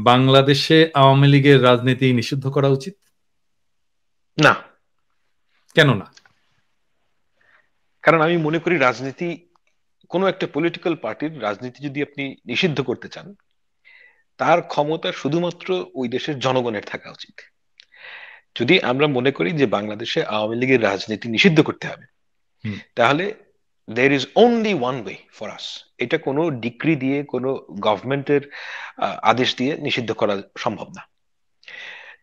বাংলাদেশে আওয়ামী লীগের রাজনীতি নিষিদ্ধ করা উচিত? না, কেন না? কারণ আমি মনে করি রাজনীতি, কোনো একটা পলিটিক্যাল পার্টির রাজনীতি যদি আপনি নিষিদ্ধ করতে চান, তার ক্ষমতা শুধুমাত্র ওই দেশের জনগণের থাকা উচিত। যদি আমরা মনে করি যে বাংলাদেশে আওয়ামী লীগের রাজনীতি নিষিদ্ধ করতে হবে, হুম, তাহলে there is only one way for us। এটা কোনো ডিক্রি দিয়ে, কোনো গভর্নমেন্টের আদেশ দিয়ে নিষিদ্ধ করা সম্ভব না।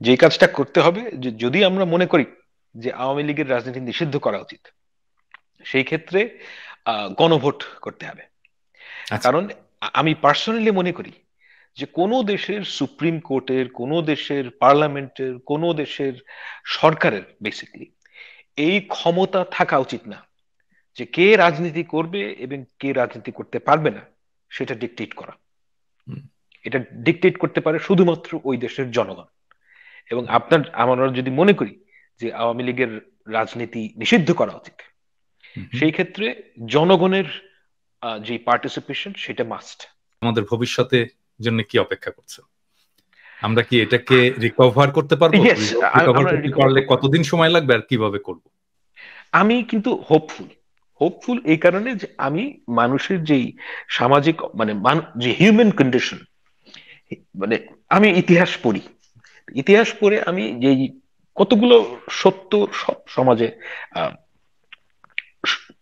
যে কাজটা করতে হবে, যে যদি আমরা মনে করি যে আওয়ামী লীগের রাজনীতি নিষিদ্ধ করা উচিত, সেই ক্ষেত্রে গণভোট করতে হবে। আচ্ছা, কারণ আমি পার্সোনালি মনে করি যে কোনো দেশের সুপ্রিম কোর্টের, কোনো দেশের পার্লামেন্টের, কোনো দেশের সরকারের বেসিক্যালি এই ক্ষমতা থাকা উচিত না যে কে রাজনীতি করবে এবং কে রাজনীতি করতে পারবে না সেটা ডিকটেট করা। হুম, এটা ডিকটেট করতে পারে শুধুমাত্র ওই দেশের জনগণ। এবং আমরা যদি মনে করি যে আওয়ামী লীগের রাজনীতি নিষিদ্ধ করা উচিত, হুম। সেই ক্ষেত্রে জনগণের যে পার্টিসিপেশন সেটা মাস্ট। আমাদের ভবিষ্যতে জন্য কি অপেক্ষা করছে? আমরা কি এটাকে রিকভার করতে পারবো? ইয়েস, রিকভার আমরা করতে রিকভার পারলে করতে পারবো। কতদিন সময় লাগবে আর কিভাবে করব? আমি কিন্তু হোপফুল। হোপফুল এই কারণে যে আমি মানুষের যেই সামাজিক, মানে যে হিউম্যান কন্ডিশন, মানে আমি ইতিহাস পড়ি। ইতিহাস পড়ে আমি যেই কতগুলো সত্য সব সমাজে আহ,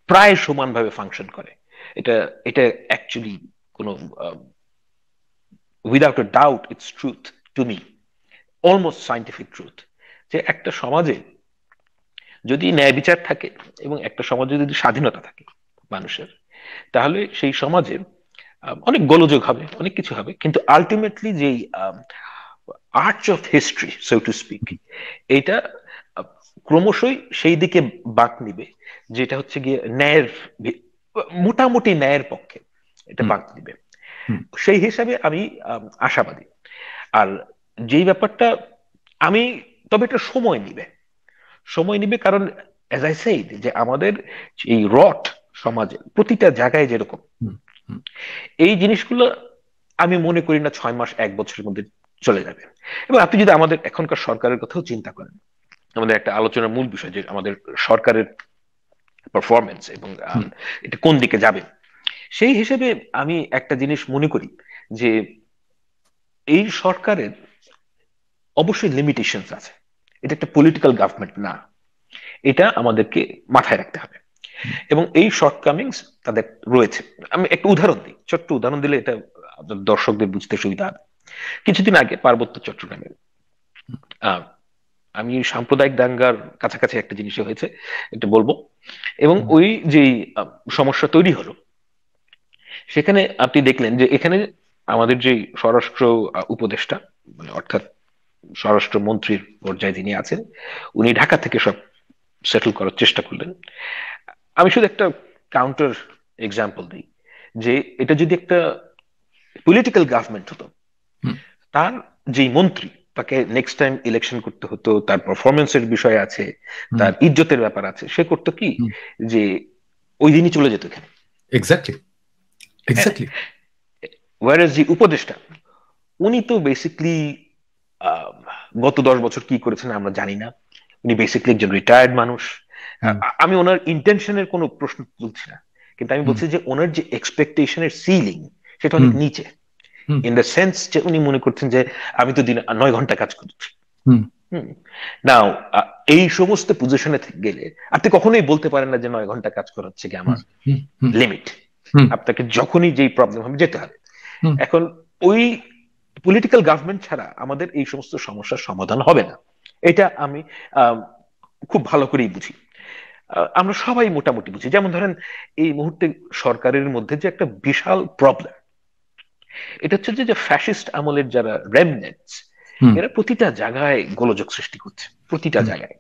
প্রায় সমানভাবে ফাংশন করে। এটা এটা অ্যাকচুয়ালি কোনো, without a doubt it's truth to me, almost scientific truth, যে একটা সমাজে যদি ন্যায় বিচার থাকে এবং একটা সমাজে যদি স্বাধীনতা থাকে মানুষের, তাহলে সেই সমাজে অনেক গোলযোগ হবে, অনেক কিছু হবে, কিন্তু আলটিমেটলি যেই arch of history so to speak, এটা আহ, ক্রমশই সেই দিকে বাঁক নিবে, যেটা হচ্ছে গিয়ে ন্যায়ের, মোটামুটি ন্যায়ের পক্ষে এটা হুম, বাঁক নিবে। হুম, সেই হিসাবে আমি আশাবাদী। আর যেই ব্যাপারটা আমি, তবে এটা সময় নিবে, সময় নিবে, কারণ অ্যাজ আই সেইড যে আমাদের এই রট সমাজে প্রতিটা জায়গায় যেরকম, হুম, হুম, এই জিনিসগুলো আমি মনে করি না 6 মাস 1 বছরের মধ্যে চলে যাবে। এবং আপনি যদি আমাদের এখনকার সরকারের কথাও চিন্তা করেন, আমাদের একটা আলোচনার মূল বিষয় যে আমাদের সরকারের পারফরমেন্স এবং হুম, এটা কোন দিকে যাবে, সেই হিসেবে আমি একটা জিনিস মনে করি যে এই সরকারের অবশ্যই লিমিটেশনস আছে। এটা একটা পলিটিক্যাল গভর্নমেন্ট না, এটা আমাদেরকে মাথায় রাখতে হবে। হুম, এবং এই শর্টকামিংস তাদের রয়েছে। আমি একটা উদাহরণ দিই, ছোট্ট উদাহরণ দিলে এটা আপনার দর্শকদের বুঝতে সুবিধা হবে। কিছুদিন আগে পার্বত্য চট্টগ্রামে আহ, আমি সাম্প্রদায়িক দাঙ্গার কাছাকাছি একটা জিনিস হয়েছে, এটা বলবো। এবং হুম, ওই যে সমস্যা তৈরি হলো, সেখানে আপনি দেখলেন যে এখানে আমাদের যে স্বরাষ্ট্র উপদেষ্টা, মানে অর্থাৎ স্বরাষ্ট্র মন্ত্রীর পর্যায়ে যিনি আছেন, উনি ঢাকা থেকে সব সেটেল করার চেষ্টা করলেন। আমি শুধু একটা কাউন্টার এক্সাম্পল দিই, যে এটা যদি একটা পলিটিক্যাল গভর্নমেন্ট হতো, হুম, তার যেই মন্ত্রী, তাকে নেক্সট টাইম ইলেকশন করতে হতো, তার পারফরমেন্সের বিষয় আছে, হুম, তার ইজ্জতের ব্যাপার আছে, সে করতো কি, হুম। যে ওই দিনই চলে যেত এখানে। এক্স্যাক্টলি, হ্যাঁ, এক্স্যাক্টলি। ওয়ারেস যে উপদেষ্টা, উনি তো বেসিকলি গত 10 বছর কি করেছেন আমরা জানি না। উনি বেসিকলি একজন রিটায়ার্ড মানুষ। হুম, আমি ওনার ইন্টেনশনের কোনো প্রশ্ন তুলছি না, কিন্তু আমি হুম, বলছি যে ওনার যে এক্সপেকটেশনের সিলিং, সেটা অনেক হুম, নিচে। হুম, ইন দ্য সেন্স যে উনি মনে করছেন যে আমি তো দিনে 9 ঘন্টা কাজ করছি। হুম, হুম। নাও, এই সমস্ত পজিশনে গেলে আপনি কখনোই বলতে পারেন না যে 9 ঘন্টা কাজ করা হচ্ছে কি হুম, আমার হুম, হুম, লিমিট। হুম, আপনাকে যখনই যেই প্রবলেম হবে যেতে হবে। হুম। এখন ওই পলিটিক্যাল গভর্নমেন্ট ছাড়া আমাদের এই সমস্ত সমস্যার সমাধান হবে না। এটা আমি আহ, খুব ভালো করেই বুঝি। আমরা সবাই মোটামুটি বুঝি। যেমন ধরেন, এই মুহূর্তে সরকারের মধ্যে যে একটা বিশাল প্রবলেম, এটা হচ্ছে যে ফ্যাসিস্ট আমলের যারা রেমনেন্টস, হুম, এরা প্রতিটা জায়গায় গোলযোগ সৃষ্টি করছে, প্রতিটা হুম, জায়গায়।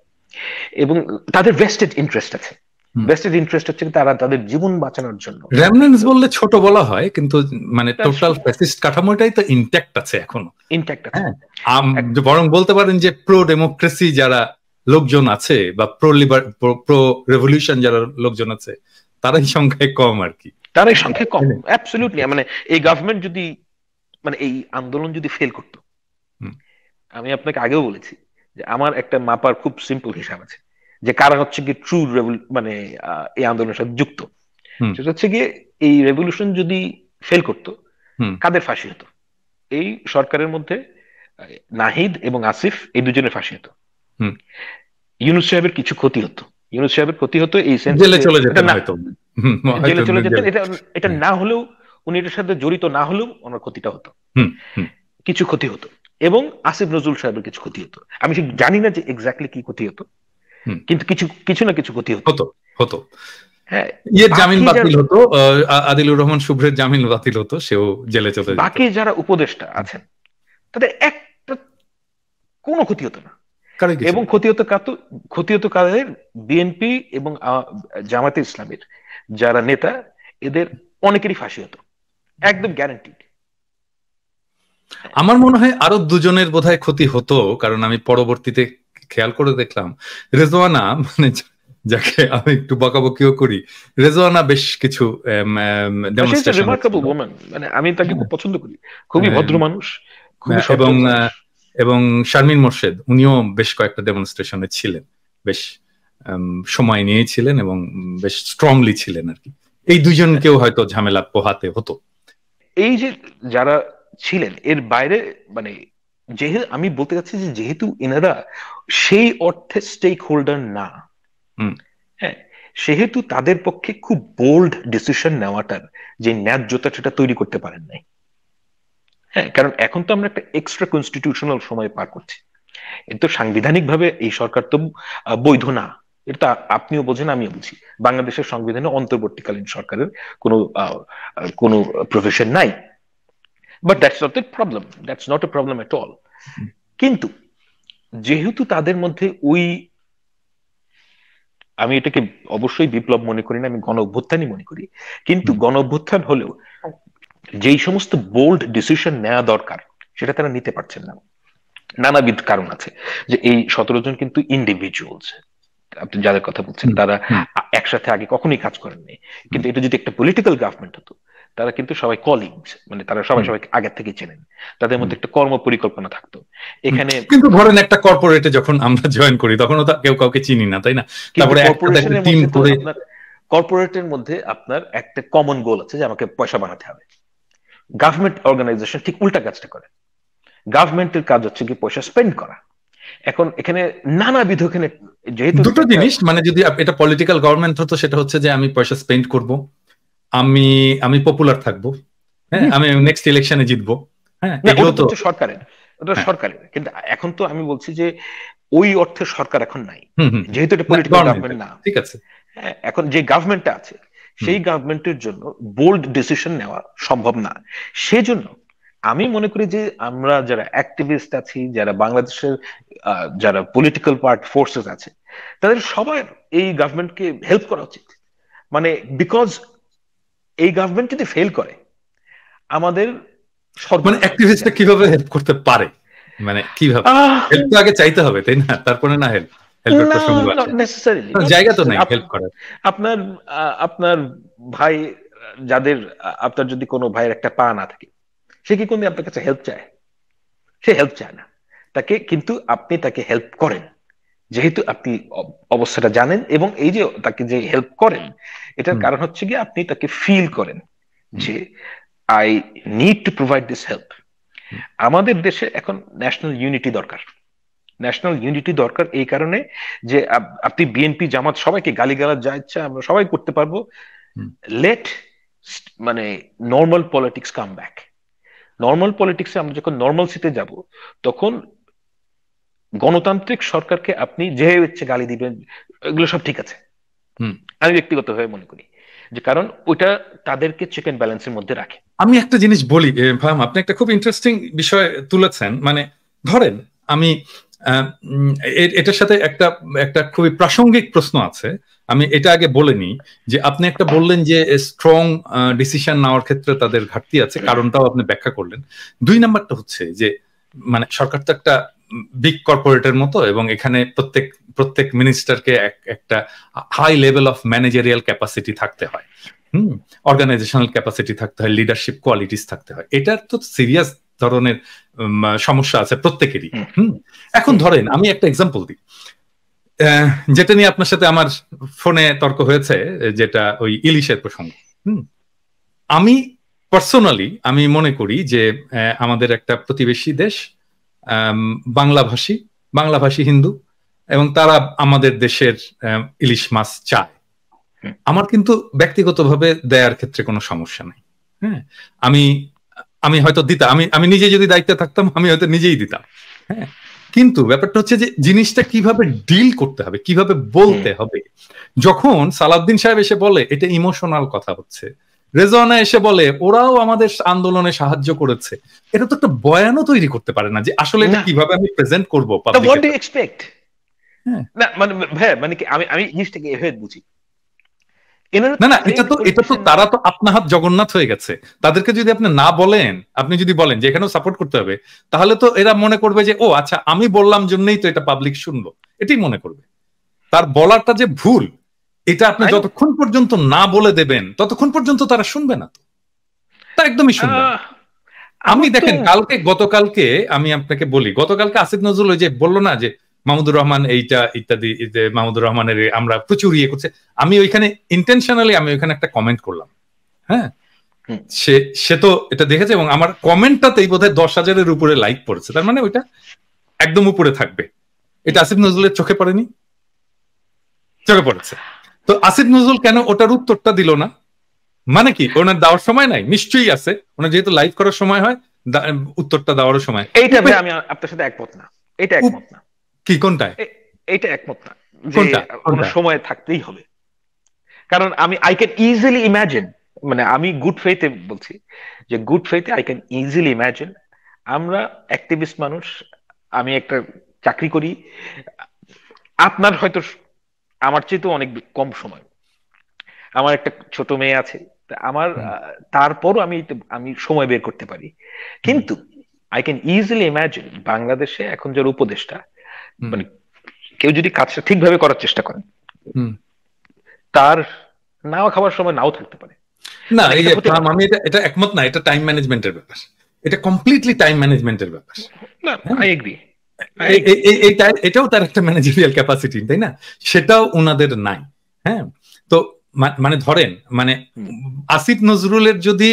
এবং তাদের ভেস্টেড ইন্টারেস্ট আছে। হুম। ভেস্টেড ইন্টারেস্ট হচ্ছে তারা তাদের জীবন বাঁচানোর জন্য। রেমনেন্টস বললে ছোট বলা হয়, কিন্তু মানে দ্যাটস টোটাল ট্রু, ফ্যাসিস্ট কাঠামোটাই তো ইনট্যাক্ট আছে এখনো। ইনট্যাক্ট আছে। হ্যাঁ, বরং বলতে পারেন যে প্রো ডেমোক্রেসি যারা লোকজন আছে বা প্রো রেভলিউশন যারা লোকজন আছে, তারাই সংখ্যায় কম আর কি। তার এই সংখ্যা কম, অ্যাবসলিউটলি। মানে এই গভর্নমেন্ট যদি মানে এই আন্দোলন যদি ফেল করতো, আমি আপনাকে আগেও বলেছি যে আমার একটা মাপার খুব সিম্পল হিসাব আছে যে কারা হচ্ছে কি ট্রু মানে এই আন্দোলনের সাথে যুক্ত। সেটা হচ্ছে গিয়ে এই রেভলিউশন যদি ফেল করতো, কাদের ফাঁসি হতো? এই সরকারের মধ্যে নাহিদ এবং আসিফ এই দুজনের ফাঁসি হতো। ইউনূস সাহেবের কিছু ক্ষতি হতো, ইউনূস সাহেবের ক্ষতি হতো এই সেন্সে জেলে চলে যেতেন হয়তো, জেলে চলে যেতেন। এটা না হলেও, উনি এটার সাথে জড়িত না হলেও ওনার ক্ষতিটা হতো, কিছু ক্ষতি হতো। এবং আসিফ নজরুল সাহেবের কিছু ক্ষতি হতো, আমি ঠিক জানি না যে এক্স্যাক্টলি কি ক্ষতি হতো, কিন্তু কিছু কিছু না কিছু ক্ষতি হতো হতো। হ্যাঁ, ইয়ের জামিন বাতিল হতো, আদিলুর রহমান শুভ্রের জামিন বাতিল হতো, সেও জেলে চলে যেত। বাকি যারা উপদেষ্টা আছেন তাদের একটা কোনো ক্ষতি হতো না। এবং ক্ষতি হতো কাদের? বিএনপি এবং জামায়াতে ইসলামের যারা নেতা, এদের অনেকেরই ফাঁসি হতো, একদম গ্যারান্টিড। আমার মনে হয় আরো দুজনের বোধহয় ক্ষতি হতো, কারণ আমি পরবর্তীতে খেয়াল করে দেখলাম রেজওয়ানা, মানে যাকে আমি একটু বকাবকিও করি, রেজওয়ানা বেশ কিছু ডেমনস্ট্রেশন, মানে আমি তাকে খুব পছন্দ করি, খুবই ভদ্র মানুষ, খুবই এবং শারমিন মোর্শেদ, উনিও বেশ কয়েকটা ডেমনস্ট্রেশনে ছিলেন, বেশ সময় নিয়েছিলেন এবং বেশ স্ট্রংলি ছিলেন আর কি। এই দুজনকেও হয়তো ঝামেলা পোহাতে হতো। এই যে যারা ছিলেন এর বাইরে, মানে যেহেতু আমি বলতে চাচ্ছি যে যেহেতু এনারা সেই অর্থে স্টেক হোল্ডার না, হ্যাঁ, সেহেতু তাদের পক্ষে খুব বোল্ড ডিসিশন নেওয়াটার যে ন্যায্যতা সেটা তৈরি করতে পারেন নাই। হ্যাঁ, কারণ এখন তো আমরা একটা এক্সট্রা কনস্টিটিউশনাল সময় পার করছি, কিন্তু সাংবিধানিক ভাবে এই সরকার তো বৈধ না, এটা আপনিও বোঝেন আমিও বুঝি। বাংলাদেশের সংবিধানে অন্তর্বর্তীকালীন সরকারের কোনো প্রভিশন নাই, but that's not a problem, that's not a problem at all. কিন্তু যেহেতু তাদের মধ্যে ওই, আমি এটাকে অবশ্যই বিপ্লব মনে করি না, আমি গণ অভ্যুত্থানই মনে করি, কিন্তু গণ অভ্যুত্থান হলেও যেই সমস্ত বোল্ড ডিসিশন নেওয়া দরকার সেটা তারা নিতে পারছেন না। নানাবিধ কারণ আছে, যে এই 17 জন কিন্তু ইন্ডিভিজুয়ালস, আপনি যাদের কথা বলছেন তারা একসাথে আগে কখনোই কাজ করেননি, কিন্তু এটা যদি একটা পলিটিক্যাল গভর্নমেন্ট হতো, তারা কিন্তু সবাই কলিগস, মানে তারা সবাই আগের থেকে চেনেন, তাদের মধ্যে একটা কর্ম পরিকল্পনা থাকতো। এখানে কিন্তু ধরেন একটা কর্পোরেটে যখন আমরা জয়েন করি তখন তো কেউ কাউকে চিনি না, তাই না? তারপরে কর্পোরেটের মধ্যে আপনার একটা কমন গোল আছে যে আমাকে পয়সা বানাতে হবে। গভর্নমেন্ট অর্গানাইজেশন ঠিক উল্টা কাজটা করে, গভর্নমেন্টের কাজ হচ্ছে কি পয়সা স্পেন্ড করা। এখন এখানে নানাবিধ, এখানে যেহেতু দুটো জিনিস, মানে যদি এটা পলিটিক্যাল গভর্নমেন্ট হতো সেটা হচ্ছে যে আমি পয়সা স্পেন্ড করব, আমি পপুলার থাকবো, হ্যাঁ, আমি নেক্সট ইলেকশনে জিতবো, হ্যাঁ, এগুলো তো সরকারের, ওটা সরকারের। কিন্তু এখন তো আমি বলছি যে ওই অর্থে সরকার এখন নাই, যেহেতু এটা পলিটিক্যাল গভর্নমেন্ট না। ঠিক আছে, হ্যাঁ, এখন যে গভর্নমেন্টটা আছে সেই গভর্নমেন্টের জন্য বোল্ড ডিসিশন নেওয়া সম্ভব না। সেজন্য আমি মনে করি যে আমরা যারা অ্যাক্টিভিস্ট আছি, যারা বাংলাদেশের যারা পলিটিক্যাল ফোর্সেস আছে, তাদের সবার এই গভর্নমেন্টকে হেল্প করা উচিত। মানে বিকজ এই গভর্নমেন্ট যদি ফেল করে আমাদের, মানে অ্যাক্টিভিস্টরা কিভাবে হেল্প করতে পারে, মানে কিভাবে হেল্প তো আগে চাইতে হবে, তাই না? তারপরে না জায়গা তো নাই হেল্প করার। আপনার ভাই, যাদের, আপনার যদি কোনো ভাইয়ের একটা পা না থাকে, সে কি কোনদিন আপনার কাছে হেল্প চায়? সে হেল্প চায় না তাকে, কিন্তু আপনি তাকে হেল্প করেন যেহেতু আপনি অবস্থাটা জানেন, এবং এই যে তাকে যে হেল্প করেন এটার কারণ হচ্ছে কি আপনি তাকে ফিল করেন যে I need to provide this help. আমাদের দেশে এখন ন্যাশনাল ইউনিটি দরকার, ন্যাশনাল ইউনিটি দরকার এই কারণে যে আপনি বিএনপি জামাত সবাইকে গালিগালাজ যা ইচ্ছা আমরা সবাই করতে পারবো, লেট মানে normal politics come back. Normal পলিটিক্সে আমরা যখন নর্মালসিতে যাব তখন গণতান্ত্রিক সরকারকে আপনি যে ইচ্ছে গালি দিবেন, এগুলো সব ঠিক আছে, আমি ব্যক্তিগতভাবে মনে করি, যে কারণ ওইটা তাদেরকে চেক এন্ড ব্যালেন্সের মধ্যে রাখে। আমি একটা জিনিস বলি ভাম, আপনি একটা খুব ইন্টারেস্টিং বিষয় তুলেছেন। মানে ধরেন আমি এটার সাথে একটা খুবই প্রাসঙ্গিক প্রশ্ন আছে, আমি এটা আগে বলে নিই। যে আপনি একটা বললেন যে স্ট্রং ডিসিশন নেওয়ার ক্ষেত্রে তাদের ঘাটতি আছে, কারণটাও আপনি ব্যাখ্যা করলেন। 2 নাম্বারটা হচ্ছে যে মানে সরকার তো একটা বিগ কর্পোরেটের মতো, এবং এখানে প্রত্যেক মিনিস্টারকে একটা high level of managerial capacity থাকতে হয়। অর্গানাইজেশনাল ক্যাপাসিটি থাকতে হয়, লিডারশিপ কোয়ালিটিস থাকতে হয়। এটার তো সিরিয়াস ধরনের সমস্যা আছে প্রত্যেকেরই। এখন ধরেন আমি একটা এক্সাম্পল দিই, যেটা নিয়ে আপনার সাথে আমার ফোনে তর্ক হয়েছে, যেটা ওই ইলিশের প্রসঙ্গ। আমি পার্সোনালি আমি মনে করি যে আমাদের একটা প্রতিবেশী দেশ, বাংলাভাষী হিন্দু, এবং তারা আমাদের দেশের ইলিশ মাছ চায়। আমার কিন্তু ব্যক্তিগতভাবে দেয়ার ক্ষেত্রে কোনো সমস্যা নেই। হ্যাঁ, আমি হয়তো দিতাম, আমি নিজে যদি দায়িত্বে থাকতাম আমি হয়তো নিজেই দিতাম। হ্যাঁ, কিন্তু ব্যাপারটা হচ্ছে যে জিনিসটা কিভাবে ডিল করতে হবে, কিভাবে বলতে হবে। যখন সালাউদ্দিন সাহেব এসে বলে এটা ইমোশনাল কথা হচ্ছে, রেজওয়ানা এসে বলে ওরাও আমাদের আন্দোলনে সাহায্য করেছে, এটা তো একটা বয়ানও তৈরি করতে পারে না যে আসলে এটা কিভাবে আমি প্রেজেন্ট করবো। What do you expect? না মানে কি আমি জিনিসটাকে এভাবে বুঝি। না, এটা তো তারা তো আপনা হাত জগন্নাথ হয়ে গেছে। তাদেরকে যদি আপনি না বলেন, আপনি যদি বলেন যে এখানেও সাপোর্ট করতে হবে, তাহলে তো এরা মনে করবে যে ও আচ্ছা আমি বললাম জন্যই তো এটা পাবলিক শুনলো, এটাই মনে করবে। তার বলাটা যে ভুল, এটা আপনি যতক্ষণ পর্যন্ত না বলে দেবেন ততক্ষণ পর্যন্ত তারা শুনবে না। তা একদমই শুনবে না। আমি দেখেন গতকালকে আমি আপনাকে বলি, গতকালকে আসিফ নজরুল ওই যে বললো না যে মাহমুদুর রহমান এইটা ইত্যাদি, মাহমুদুর রহমানের আমরা প্রচুর ইয়ে করছে, আমি ওইখানে ইন্টেনশনালি আমি ওইখানে একটা কমেন্ট করলাম। হ্যাঁ, সে তো এটা দেখেছে এবং আমার কমেন্টটাতেই বোধহয় 10,000-এর উপরে লাইক পড়েছে। তার মানে ওইটা একদম উপরে থাকবে। এটা আসিফ নজরুলের চোখে পড়েনি? চোখে পড়েছে। তো আসিফ নজরুল কেন ওটার উত্তরটা দিল না? মানে কি ওনার দেওয়ার সময় নাই? নিশ্চয়ই আছে, ওনার যেহেতু লাইভ করার সময় হয়, উত্তরটা দেওয়ারও সময়। এইটা আমি আপনার সাথে একমত না। এটা একমত না। কি কোনটায়? এটা একমত না যে কোনো সময় থাকতেই হবে। কারণ আই ক্যান ইজিলি ইমাজিন, মানে আমি গুড ফেইথে বলছি যে গুড ফেইথে আই ক্যান ইজিলি ইমাজিন, আমরা অ্যাক্টিভিস্ট মানুষ, আমি একটা চাকরি করি, আপনার হয়তো আমার চেয়ে অনেক কম সময়, আমার একটা ছোট মেয়ে আছে, আমার তারপরও আমি সময় বের করতে পারি। কিন্তু আই ক্যান ইজিলি ইমাজিন বাংলাদেশে এখন যার উপদেষ্টা, মানে কেউ যদি কাজটা ঠিকভাবে করার চেষ্টা করেন, তার নাও খাওয়ার সময় নাও থাকতে পারে। না, এই যে আমি এটা একমত না, এটা টাইম ম্যানেজমেন্টের ব্যাপার, এটা কমপ্লিটলি টাইম ম্যানেজমেন্টের ব্যাপার। না, আই এগ্রি। এটাও তার একটা ম্যানেজারিয়াল ক্যাপাসিটি, তাই না? সেটাও ওনাদের নাই। হ্যাঁ, তো মানে ধরেন মানে আসিফ নজরুলের যদি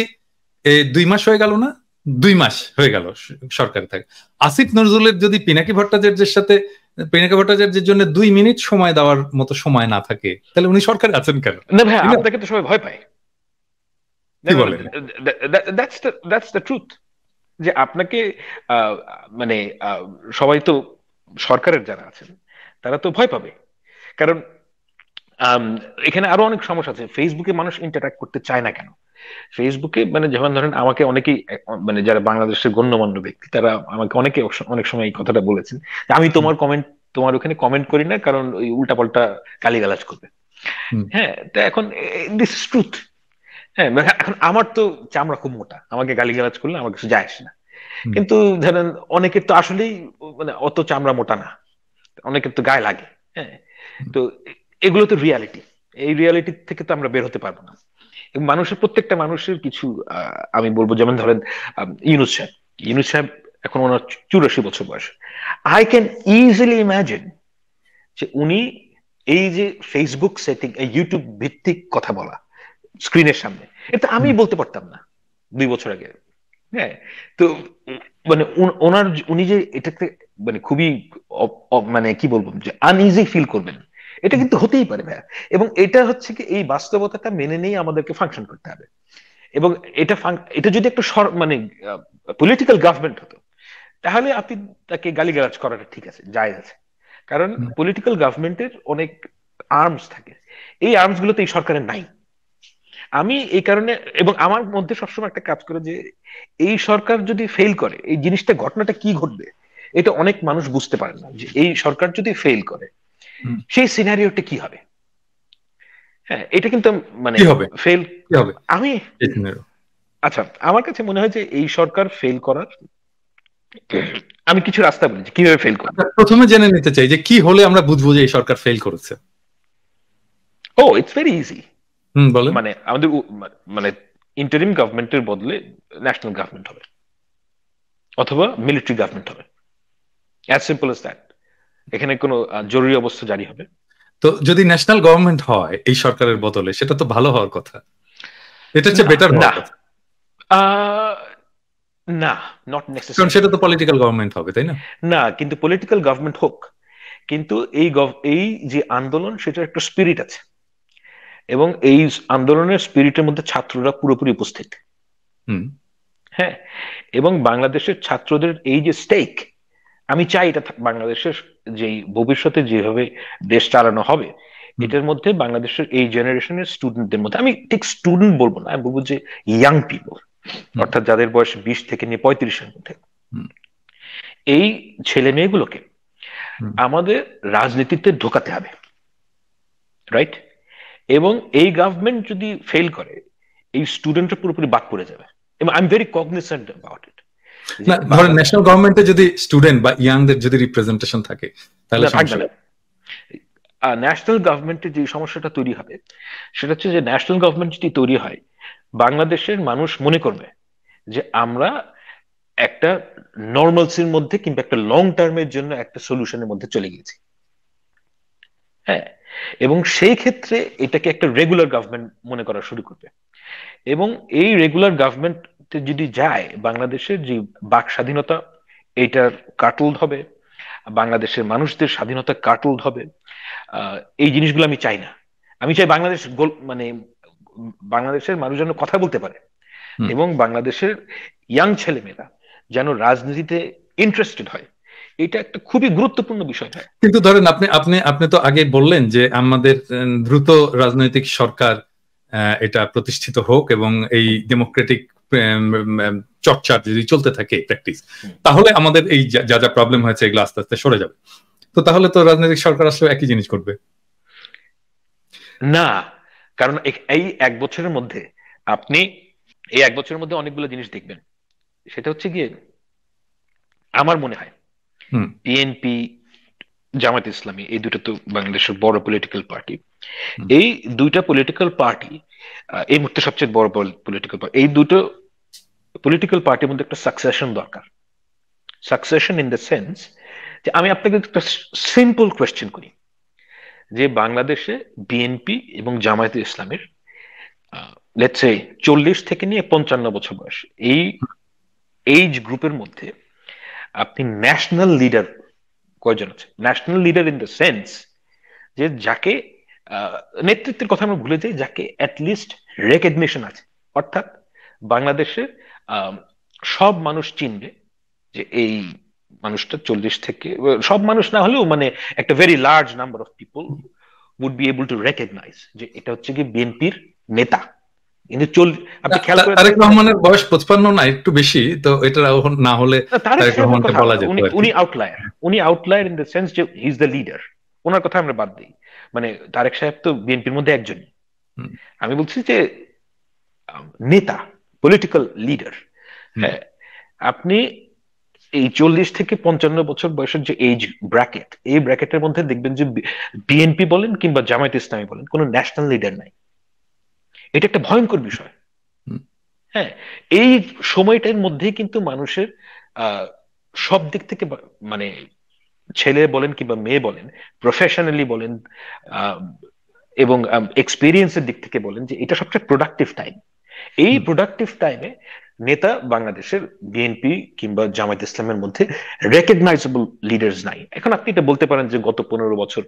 2 মাস হয়ে গেল না, 2 মাস হয়ে গেল সরকারে থাকে, আসিফ নজরুলের যদি পিনাকি ভট্টাচার্যের জন্য 2 মিনিট সময় দেওয়ার মতো সময় না থাকে, তাহলে উনি সরকারে আছেন কেন? না ভাই, আপনাকে তো সবাই ভয় পায়। কি বলেন? দ্যাটস দ্য ট্রুথ, যে আপনাকে মানে সবাই তো সরকারের যারা আছেন তারা তো ভয় পাবে। কারণ এখানে আরো অনেক সমস্যা আছে। ফেসবুকে মানুষ ইন্টারঅ্যাক্ট করতে চায় না কেন? ফেসবুকে মানে যেমন ধরেন আমাকে অনেকেই, মানে যারা বাংলাদেশের গণ্যমান্য ব্যক্তি, তারা আমাকে অনেক সময় এই কথাটা বলেছেন, আমি তোমার ওখানে কমেন্ট করি না কারণ ওই উল্টাপাল্টা গালিগালাজ করবে। হ্যাঁ, তা এখন দিস ইজ ট্রুথ। হ্যাঁ, এখন আমার তো চামড়া খুব মোটা, আমাকে গালিগালাজ করলে আমার কিছু যায় আসে না। কিন্তু ধরেন অনেকের তো আসলেই মানে অত চামড়া মোটা না, অনেকের তো গায়ে লাগে। হ্যাঁ, তো এগুলো তো রিয়ালিটি, এই রিয়ালিটি থেকে তো আমরা বের হতে পারবো না। এবং প্রত্যেকটা মানুষের কিছু আমি বলবো, যেমন ধরেন ইউনূস সাহেব এখন ওনার 84 বছর বয়স। আই ক্যান ইজিলি ইমাজিন যে উনি এই যে ফেসবুক সেটিং, ইউটিউব ভিত্তিক কথা বলা স্ক্রিনের সামনে, এটা আমি বলতে পারতাম না 2 বছর আগে। হ্যাঁ, তো মানে উনি যে এটাতে মানে খুবই মানে কি বলবো যে আনইজি ফিল করবেন, এটা কিন্তু হতেই পারে ভাইয়া। এবং এটা হচ্ছে কি, এই বাস্তবতাটা মেনে নিয়ে আমাদেরকে ফাংশন করতে হবে। এবং এটা যদি একটা মানে পলিটিক্যাল গভর্নমেন্ট হতো, তাহলে আপনি তাকে গালিগালাজ করাটা ঠিক আছে, জায়েজ আছে। কারণ পলিটিক্যাল গভর্নমেন্টের অনেক আর্মস থাকে, এই আর্মস গুলো তো এই সরকারের নাই। আমি এই কারণে, এবং আমার মধ্যে সবসময় একটা কাজ করে যে এই সরকার যদি ফেল করে, এই জিনিসটা ঘটনাটা কি ঘটবে এটা অনেক মানুষ বুঝতে পারে না, যে এই সরকার যদি ফেল করে সেই সিনারিওটা কি হবে। হ্যাঁ, এটা কিন্তু মানে ফেল কি হবে আমি আচ্ছা, আমার কাছে মনে হয় যে এই সরকার ফেল করার আমি কিছু রাস্তা বলি কিভাবে ফেল করবে। প্রথমে জেনে নিতে চাই যে কি হলে আমরা বুঝবো যে এই সরকার ফেল করেছে। ও ইটস ভেরি ইজি। বলেন। মানে আমাদের মানে ইন্টারিম গভর্নমেন্টের বদলে ন্যাশনাল গভর্নমেন্ট হবে অথবা মিলিটারি গভর্নমেন্ট হবে, অ্যাজ সিম্পল এজ দ্যাট। এখানে কোনো জরুরি অবস্থা জারি হবে। তো যদি ন্যাশনাল গভর্নমেন্ট হয় এই সরকারের বদলে, সেটা তো ভালো হওয়ার কথা, এটা হচ্ছে না বেটার না হওয়ার কথা, না, নট কারণ নেসেসারি। সেটা তো পলিটিক্যাল গভর্নমেন্ট হবে, তাই না? না, কিন্তু পলিটিক্যাল গভর্নমেন্ট হোক, কিন্তু এই যে আন্দোলন, সেটার একটা স্পিরিট আছে, এবং এই আন্দোলনের স্পিরিটের মধ্যে ছাত্ররা পুরোপুরি উপস্থিত। হুম। হ্যাঁ, এবং বাংলাদেশের ছাত্রদের এই যে স্টেক, আমি চাই এটা বাংলাদেশের যে ভবিষ্যতে যেভাবে দেশ চালানো হবে, এটার মধ্যে বাংলাদেশের এই জেনারেশনের স্টুডেন্টদের মধ্যে, আমি ঠিক স্টুডেন্ট বলবো না, আমি বলবো যে ইয়াং পিপল, অর্থাৎ যাদের বয়স 20 থেকে নিয়ে 35-এর মধ্যে, এই ছেলে মেয়েগুলোকে আমাদের রাজনীতিতে ঢোকাতে হবে, রাইট? এবং এই গভর্নমেন্ট যদি ফেল করে, এই স্টুডেন্টরা পুরোপুরি বাদ পড়ে যাবে, এবং I am very cognizant about it. না, ধরেন ন্যাশনাল গভর্নমেন্টে যদি স্টুডেন্ট বা ইয়াংদের যদি রিপ্রেজেন্টেশন থাকে, তাহলে থাকবে সমস্যা। না। ন্যাশনাল গভর্নমেন্টের যে সমস্যাটা তৈরি হবে, সেটা হচ্ছে যে ন্যাশনাল গভর্নমেন্ট যদি তৈরি হয়, বাংলাদেশের মানুষ মনে করবে যে আমরা একটা নর্মালসির মধ্যে কিংবা একটা লং টার্মের জন্য একটা সলিউশনের মধ্যে চলে গেছি। হ্যাঁ, এবং সেই ক্ষেত্রে এটাকে একটা রেগুলার গভর্নমেন্ট মনে করা শুরু করবে, এবং এই রেগুলার গভর্নমেন্ট যদি যায়, বাংলাদেশের যে বাক স্বাধীনতা, এটার কাটলড হবে, বাংলাদেশের মানুষদের স্বাধীনতা কাটলড হবে। এই জিনিসগুলো আমি চাই না। আমি চাই বাংলাদেশ মানে বাংলাদেশের মানুষ যেন কথা বলতে পারে, এবং বাংলাদেশের ইয়াং ছেলেমেয়েরা যেন রাজনীতিতে ইন্টারেস্টেড হয়। এটা একটা খুবই গুরুত্বপূর্ণ বিষয় হয়। কিন্তু ধরেন আপনি আপনি আপনি তো আগে বললেন যে আমাদের দ্রুত রাজনৈতিক সরকার এটা প্রতিষ্ঠিত হোক, এবং এই ডেমোক্রেটিক চর্চা যদি চলতে থাকে, প্র্যাকটিস, তাহলে আমাদের এই যা যা প্রবলেম হয়েছে এগুলো আস্তে আস্তে সরে যাবে। তো তাহলে তো রাজনৈতিক সরকার আসলে একই জিনিস করবে না, কারণ এই এক বছরের মধ্যে আপনি অনেকগুলো জিনিস দেখবেন। সেটা হচ্ছে গিয়ে, আমার মনে হয় বিএনপি, জামায়াত ইসলামী, এই দুটো তো বাংলাদেশের বড় পলিটিক্যাল পার্টি। এই দুইটা পলিটিক্যাল পার্টি এই মুহূর্তে সবচেয়ে বড় পলিটিক্যাল পার্টি। এই দুটো পলিটিক্যাল পার্টির মধ্যে একটা সাকসেশন দরকার। সাকসেশন ইন দ্য সেন্স যে, আমি আপনাকে একটা সিম্পল কোয়েশ্চেন করি, যে বাংলাদেশে বিএনপি এবং জামায়াতে ইসলামের লেটস সে 40 থেকে নিয়ে 55 বছর বয়স, এই এইজ গ্রুপের মধ্যে আপনি ন্যাশনাল লিডার কয়জন আছে? National leader in the sense যে যাকে নেতৃত্বের কথা আমরা ভুলে যাই, যাকে অ্যাটলিস্ট রেকগনিশন আছে, অর্থাৎ বাংলাদেশের সব মানুষ চিনবে যে এই মানুষটা 40 থেকে, সব মানুষ না হলেও মানে একটা very large number of people would be able to recognize যে এটা হচ্ছে কি বিএনপির নেতা। কিন্তু আপনি খেয়াল করে তারেক রহমানের বয়স 55 না একটু বেশি, তো এটা না হলে তারেক রহমানকে বলা যেত। উনি আউটলায়ার ইন দ্য সেন্স যে হি ইজ দ্য লিডার। ওনার কথা আমরা বাদ দিই, মানে তারেক সাহেব তো বিএনপির মধ্যে একজনই। আমি বলছি যে নেতা, পলিটিক্যাল লিডার। হ্যাঁ, আপনি এই 40 থেকে 55 বছর বয়সের যে এজ ব্র্যাকেট, এই ব্র্যাকেটের মধ্যে দেখবেন যে বিএনপি বলেন কিংবা জামায়াত ইসলামী বলেন, কোনো ন্যাশনাল লিডার নাই। এটা একটা ভয়ঙ্কর বিষয়। হ্যাঁ, এই সময়টার মধ্যে কিন্তু মানুষের সব দিক থেকে, মানে ছেলে বলেন কিংবা মেয়ে বলেন, প্রফেশনালি বলেন এবং এক্সপিরিয়েন্সের দিক থেকে বলেন, যে এটা সবচেয়ে প্রোডাক্টিভ টাইম। এই প্রোডাক্টিভ টাইমে নেতা বাংলাদেশের বিএনপি কিংবা জামায়াত ইসলামের মধ্যে রেকগনাইজেবল লিডার্স নাই। এখন আপনি এটা বলতে পারেন যে গত 15 বছর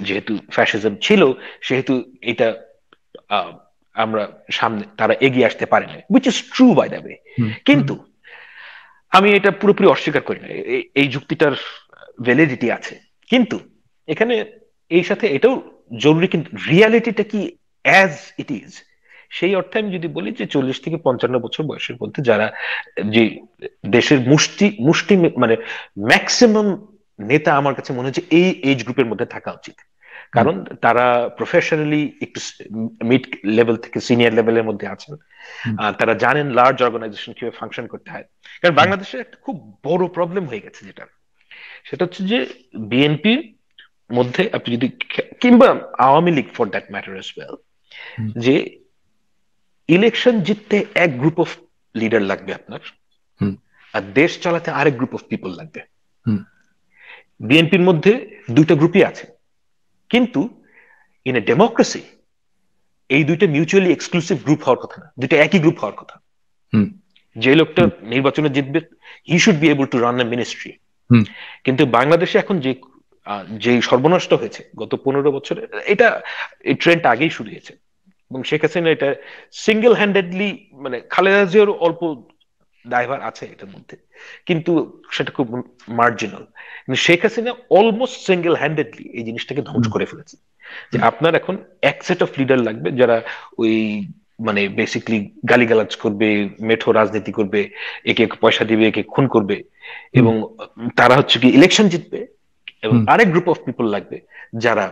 যেহেতু ফ্যাসিজম ছিল, সেহেতু এটা আমরা সামনে তারা এগিয়ে আসতে পারে না, which is true by the way. কিন্তু আমি এটা পুরোপুরি অস্বীকার করি না, এই যুক্তিটার ভ্যালিডিটি আছে। কিন্তু এখানে এই সাথে এটাও জরুরি, কিন্তু রিয়ালিটিটা কি অ্যাজ ইট ইজ, সেই অর্থে আমি যদি বলি যে 40 থেকে 55 বছর বয়সের মধ্যে যারা, যে দেশের মুষ্টি মানে ম্যাক্সিমাম নেতা আমার কাছে মনে হচ্ছে এই এজ গ্রুপের মধ্যে থাকা উচিত। কারণ তারা প্রফেশনালি একটু মিড লেভেল থেকে সিনিয়র লেভেলের মধ্যে আছেন, তারা জানেন লার্জ অর্গানাইজেশন কিভাবে ফাংশন করতে হয়। কারণ বাংলাদেশের একটা খুব বড় প্রবলেম হয়ে গেছে যেটা, সেটা হচ্ছে যে বিএনপি মধ্যে আপনি যদি কিংবা Awami League for that matter as well, যে ইলেকশন জিততে এক গ্রুপ অফ লিডার লাগবে আপনার, আর দেশ চালাতে আরেক গ্রুপ অফ পিপল লাগবে। বিএনপির মধ্যে দুইটা গ্রুপই আছে, কিন্তু ইন এ ডেমোক্রেসি এই দুইটা মিউচুয়ালি এক্সক্লুসিভ গ্রুপ হওয়ার কথা না, দুইটা একই গ্রুপ হওয়ার কথা। যে লোকটা নির্বাচনে জিতবে he should be able to run A ministry. কিন্তু বাংলাদেশে এখন যে সর্বনষ্ট হয়েছে গত 15 বছরে, এটা এই ট্রেন্ডটা আগেই শুরু হয়েছে, এবং শেখ হাসিনা এটা সিঙ্গেল হ্যান্ডেডলি, মানে খালেদা জিয়ার অল্প দায়ভার আছে এটার মধ্যে, কিন্তু সেটা খুব marginal. Sheikh Hasina almost single handedly এই জিনিসটাকে ধ্বংস করে ফেলেছে। যে আপনার এখন এক সেট অফ লিডার লাগবে যারা ওই মানে বেসিকলি গালিগালাজ করবে, মেঠো রাজনীতি করবে, একে পয়সা দিবে, একে খুন করবে, এবং তারা হচ্ছে কি ইলেকশন জিতবে, এবং আরেক গ্রুপ অফ পিপল লাগবে যারা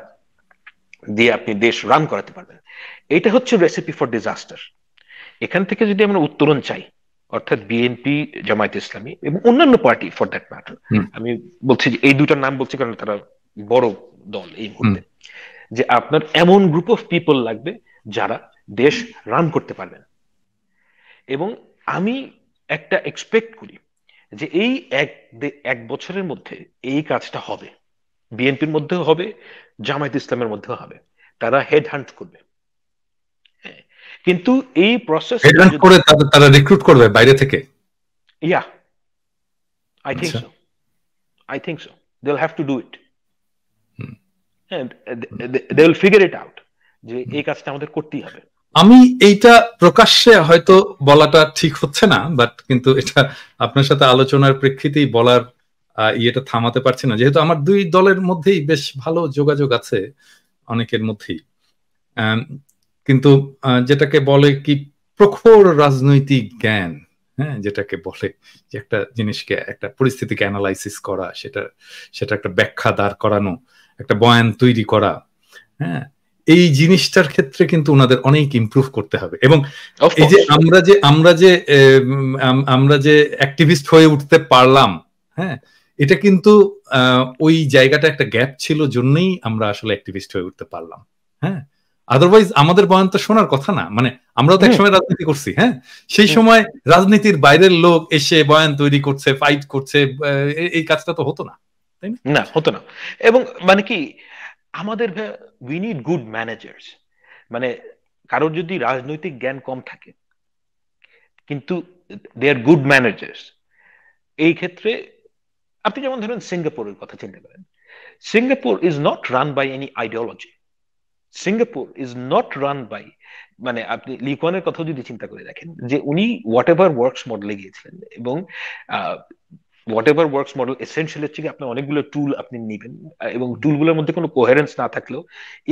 দিয়ে আপনি দেশ রান করাতে পারবেন। এটা হচ্ছে রেসিপি ফর ডিজাস্টার। এখান থেকে যদি আমরা উত্তরণ চাই, অর্থাৎ বিএনপি, জামায়াত ইসলামী এবং অন্যান্য পার্টি ফর দ্যাট ম্যাটার, আমি বলছি যে এই দুটার নাম বলছি কারণ তারা বড় দল এই মুহূর্তে, যে আপনার এমন গ্রুপ অফ পিপল লাগবে যারা দেশ রান করতে পারবেন। এবং আমি একটা এক্সপেক্ট করি যে এই এক বছরের মধ্যে এই কাজটা হবে, বিএনপির মধ্যেও হবে, জামায়াত ইসলামের মধ্যেও হবে। তারা হেড হান্ট করবে, কিন্তু এই প্রসেস করে তারা রিক্রুট করবে বাইরে থেকে। ইয়া, I think so. They'll have to do it. And they will figure it out যে এই কাজটা আমাদের করতেই হবে। আমি এইটা প্রকাশ্যে হয়তো বলাটা ঠিক হচ্ছে না, বাট কিন্তু এটা আপনার সাথে আলোচনার প্রেক্ষিতেই বলার ইয়েটা থামাতে পারছি না, যেহেতু আমার দুই দলের মধ্যেই বেশ ভালো যোগাযোগ আছে অনেকের মধ্যেই, কিন্তু যেটাকে বলে কি প্রখর রাজনৈতিক জ্ঞান, হ্যাঁ, যেটাকে বলে যে একটা জিনিসকে, একটা পরিস্থিতিকে অ্যানালাইসিস করা, সেটা একটা ব্যাখ্যা দাঁড় করানো, একটা বয়ান তৈরি করা, হ্যাঁ, এই জিনিসটার ক্ষেত্রে কিন্তু ওনাদের অনেক ইমপ্রুভ করতে হবে। এবং এই যে আমরা যে অ্যাক্টিভিস্ট হয়ে উঠতে পারলাম, হ্যাঁ, এটা কিন্তু ওই জায়গাটা একটা গ্যাপ ছিল জন্যই আমরা আসলে অ্যাক্টিভিস্ট হয়ে উঠতে পারলাম। হ্যাঁ, আদারওয়াইজ আমাদের বয়ান তো শোনার কথা না। মানে আমরাও তো একসময় রাজনীতি করছি, হ্যাঁ, সেই সময় রাজনীতির বাইরের লোক এসে বয়ান তৈরি করছে, ফাইট করছে, এই কাজটা তো হতো না, তাই না? না, হতো না। এবং মানে কি আমাদের উই নিড গুড ম্যানেজার্স। মানে কারোর যদি রাজনৈতিক জ্ঞান কম থাকে কিন্তু দে আর গুড ম্যানেজার্স, এই ক্ষেত্রে আপনি যেমন ধরেন সিঙ্গাপুরের কথা চিন্তা করেন। Singapore is not run by any ideology. Singapore is not run by, মানে আপনি লি কুয়ানের কথা যদি চিন্তা করে দেখেন, যে উনি হোয়াট এভার ওয়ার্কস মডেলে গিয়েছিলেন, এবং what ever works model essentially হচ্ছে কি আপনার অনেকগুলো টুল আপনি নেবেন, এবং টুলগুলোর মধ্যে কোনো কোহেরেন্স না থাকলেও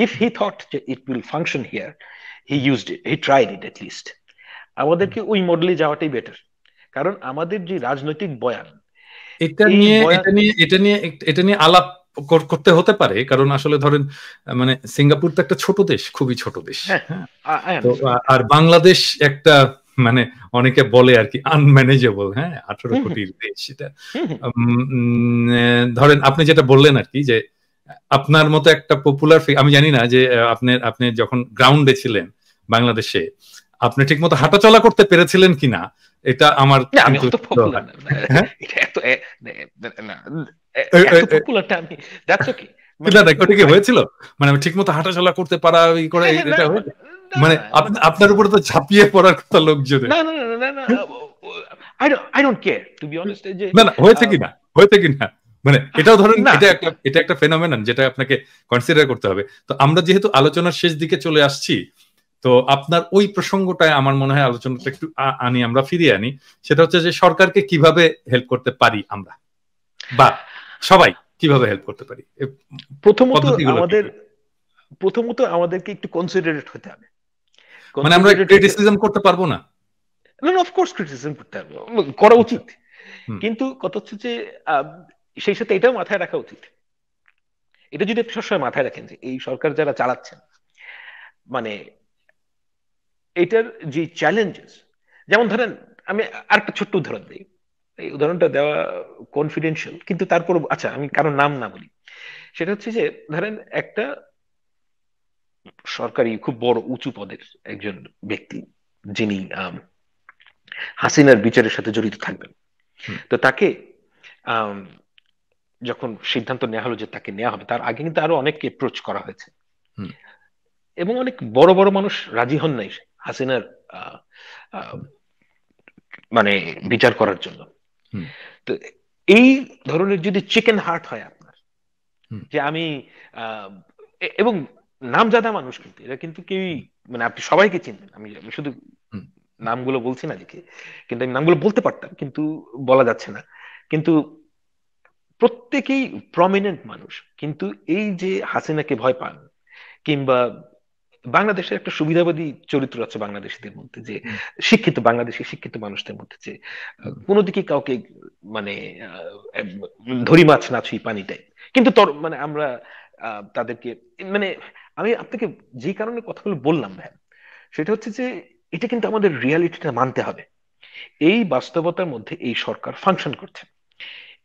ইফ হি থট যে it will function here, he used it, he tried it at least. আমাদেরকে ওই মডেলে যাওয়াটাই বেটার, কারণ আমাদের যে রাজনৈতিক বয়ান, এটা নিয়ে আলাপ করতে হতে পারে, কারণ আসলে ধরেন মানে সিঙ্গাপুর তো একটা ছোট দেশ, খুবই ছোট দেশ, আর বাংলাদেশ একটা মানে অনেকে বলে আর কি আনম্যানেজেবল, হ্যাঁ, 18 কোটির দেশ। এটা ধরেন আপনি যেটা বললেন আর কি, যে আপনার মতো একটা পপুলার, আমি জানি না যে আপনি যখন গ্রাউন্ডে ছিলেন বাংলাদেশে আপনি ঠিক মতো হাঁটাচলা করতে পেরেছিলেন কিনা, এটা আমার হয়েছিল, মানে ঠিক মতো হাঁটাচলা করতে পারা, মানে আপনার উপরে তো ঝাঁপিয়ে পড়ার কথা লোকজন। না না, হয়েছে কিনা মানে এটাও ধরেন এটা একটা ফেনোমেনন যেটা আপনাকে কনসিডার করতে হবে। তো আমরা যেহেতু আলোচনার শেষ দিকে চলে আসছি, তো আপনার ওই প্রসঙ্গটায় আমার মনে হয় আলোচনাটা একটু আমরা ফিরিয়ে আনি। সেটা হচ্ছে যে সরকারকে কিভাবে হেল্প করতে পারি আমরা, বা সবাই কিভাবে হেল্প করতে পারি। প্রথমত আমাদেরকে একটু কনসিডারেট হতে হবে। মানে আমরা ক্রিটিসিজম করতে পারবো না, অফকোর্স ক্রিটিসিজম করতে হবে, করা উচিত, কিন্তু কথা হচ্ছে যে সেই সাথে এটাও মাথায় রাখা উচিত, এটা যদি আপনি সবসময় মাথায় রাখেন যে এই সরকার যারা চালাচ্ছেন, মানে এটার যে চ্যালেঞ্জেস, যেমন ধরেন আমি আরেকটা ছোট্ট উদাহরণ দিই, এই উদাহরণটা দেওয়া কনফিডেন্সিয়াল, কিন্তু তারপর আচ্ছা আমি কারোর নাম না বলি। সেটা হচ্ছে যে ধরেন একটা সরকারি খুব বড় উঁচু পদের একজন ব্যক্তি যিনি হাসিনার বিচারের সাথে জড়িত থাকবেন, হুম, তো তাকে আম, যখন সিদ্ধান্ত নেওয়া হলো যে তাকে নেওয়া হবে, তার আগে কিন্তু আরো অনেককে অ্যাপ্রোচ করা হয়েছে হুম, এবং অনেক বড় বড় মানুষ রাজি হন নাই হাসিনার আহ, আহ, হুম, মানে বিচার করার জন্য। হুম, তো এই ধরনের যদি চিকেন হার্ট হয় আপনার, হুম, যে আমি আহ, এবং নামজাদা মানুষ, কিন্তু এরা কিন্তু কেউই, মানে আপনি সবাইকে চিনবেন, আমি আমি শুধু হুম, নামগুলো বলছি না দেখে, কিন্তু আমি নামগুলো বলতে পারতাম কিন্তু বলা যাচ্ছে না, কিন্তু প্রত্যেকেই প্রমিনেন্ট মানুষ। কিন্তু এই যে হাসিনাকে ভয় পান, কিংবা বাংলাদেশের একটা সুবিধাবাদী চরিত্র আছে বাংলাদেশিদের মধ্যে, যে হুম, শিক্ষিত বাংলাদেশি শিক্ষিত মানুষদের মধ্যে, যে হুম, কোনো দিকে কাউকে মানে ধরি মাছ না ছুঁই পানিটাই, কিন্তু তোর মানে আমরা তাদেরকে মানে, আমি আপনাকে যে কারণে কথাগুলো বললাম ভাই, সেটা হচ্ছে যে এটা কিন্তু আমাদের রিয়ালিটিটা মানতে হবে। এই বাস্তবতার মধ্যে এই সরকার ফাংশন করছে,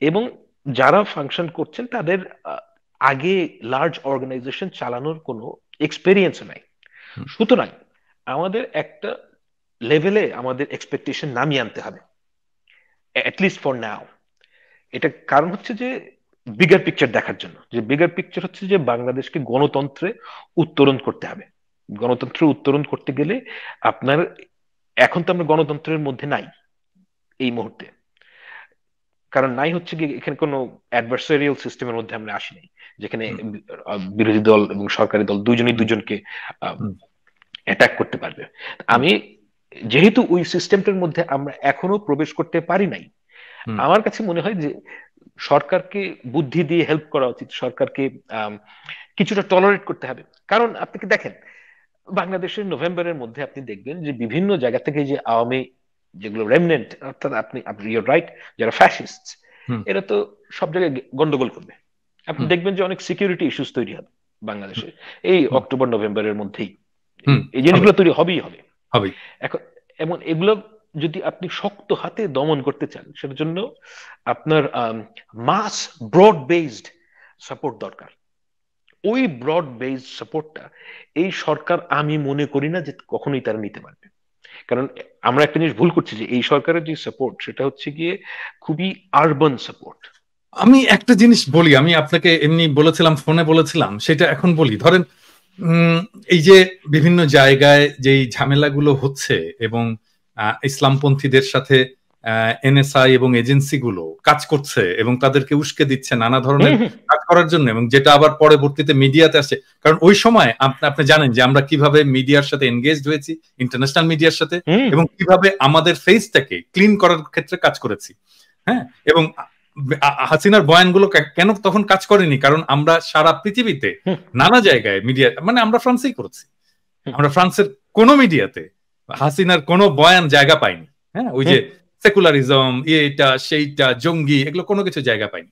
এবং যারা ফাংশন করছেন তাদের আহ, আগে লার্জ অর্গানাইজেশন চালানোর কোনো এক্সপেরিয়েন্স নাই। হুম, সুতরাং আমাদের একটা লেভেলে আমাদের এক্সপেকটেশন নামিয়ে আনতে হবে, অ্যাটলিস্ট ফর নাও। এটা কারণ হচ্ছে যে বিগার পিকচার দেখার জন্য, যে বিগার পিকচার হচ্ছে যে বাংলাদেশকে গণতন্ত্রে উত্তরণ করতে হবে। গণতন্ত্রে উত্তরণ করতে গেলে আপনার, এখন তো আমরা গণতন্ত্রের মধ্যে নাই এই মুহূর্তে, কারণ নাই হচ্ছে কি এখানে কোনো অ্যাডভার্সারিয়াল সিস্টেমের মধ্যে আমরা আসি নাই, যেখানে হুম, বিরোধী দল এবং সরকারি দল দুজনেই হুম, দুজনকে হুম, অ্যাটাক করতে পারবে। হুম, আমি যেহেতু ওই সিস্টেমটার মধ্যে আমরা এখনো প্রবেশ করতে পারি নাই, হুম, আমার কাছে মনে হয় যে সরকারকে বুদ্ধি দিয়ে হেল্প করা উচিত, সরকারকে আম, কিছুটা টলারেট করতে হবে। কারণ আপনি কি দেখেন, বাংলাদেশের নভেম্বরের মধ্যে আপনি দেখবেন যে বিভিন্ন জায়গা থেকে যে আওয়ামী যেগুলো রেমনেন্ট, অর্থাৎ আপনি আপনি ইউর রাইট, যারা ফ্যাসিস্ট, হুম, এরা তো সব জায়গায় গন্ডগোল করবে। আপনি হুম, দেখবেন যে অনেক সিকিউরিটি ইস্যুস তৈরি হবে বাংলাদেশে এই হুম, অক্টোবর নভেম্বরের মধ্যেই, হুম, এই হবে, জিনিসগুলো তৈরি হবেই হবে। হবে। এখন এমন এগুলো যদি আপনি শক্ত হাতে দমন করতে চান, সেটার জন্য আপনার মাস ব্রড বেসড সাপোর্ট দরকার। ওই ব্রড বেসড সাপোর্টটা এই সরকার, আমি মনে করি না যে কখনোই তারা নিতে পারবে। কারণ আমরা একটা জিনিস ভুল করছি, যে এই সরকারের যে সাপোর্ট সেটা হচ্ছে গিয়ে খুবই আরবান সাপোর্ট। আমি একটা জিনিস বলি, আমি আপনাকে এমনি বলেছিলাম, ফোনে বলেছিলাম, সেটা এখন বলি। ধরেন উম, এই যে বিভিন্ন জায়গায় যেই ঝামেলাগুলো হচ্ছে, এবং ইসলামপন্থীদের সাথে এনএসআই এবং এজেন্সি গুলো কাজ করছে এবং তাদেরকে উস্কে দিচ্ছে নানা হুম ধরনের হুম কাজ করার জন্য, এবং যেটা আবার পরবর্তীতে মিডিয়াতে আসছে। কারণ ওই সময় আপনি আপনি জানেন যে আমরা কিভাবে মিডিয়ার সাথে এনগেজড হয়েছি, ইন্টারন্যাশনাল মিডিয়ার সাথে, হুম এবং কিভাবে আমাদের ফেসটাকে ক্লিন করার ক্ষেত্রে কাজ করেছি। হ্যাঁ, এবং হাসিনার বয়ানগুলো কেন তখন কাজ করেনি? কারণ আমরা সারা পৃথিবীতে হুম নানা জায়গায় মিডিয়া, মানে আমরা ফ্রান্সেই করেছি, হুম আমরা ফ্রান্সের কোন মিডিয়াতে হাসিনার কোন বয়ান জায়গা পাইনি। হ্যাঁ, ওই যে হুম সেকুলারিজম, এইটা সেইটা জঙ্গি, এগুলো কোনো কিছু জায়গা পাইনি।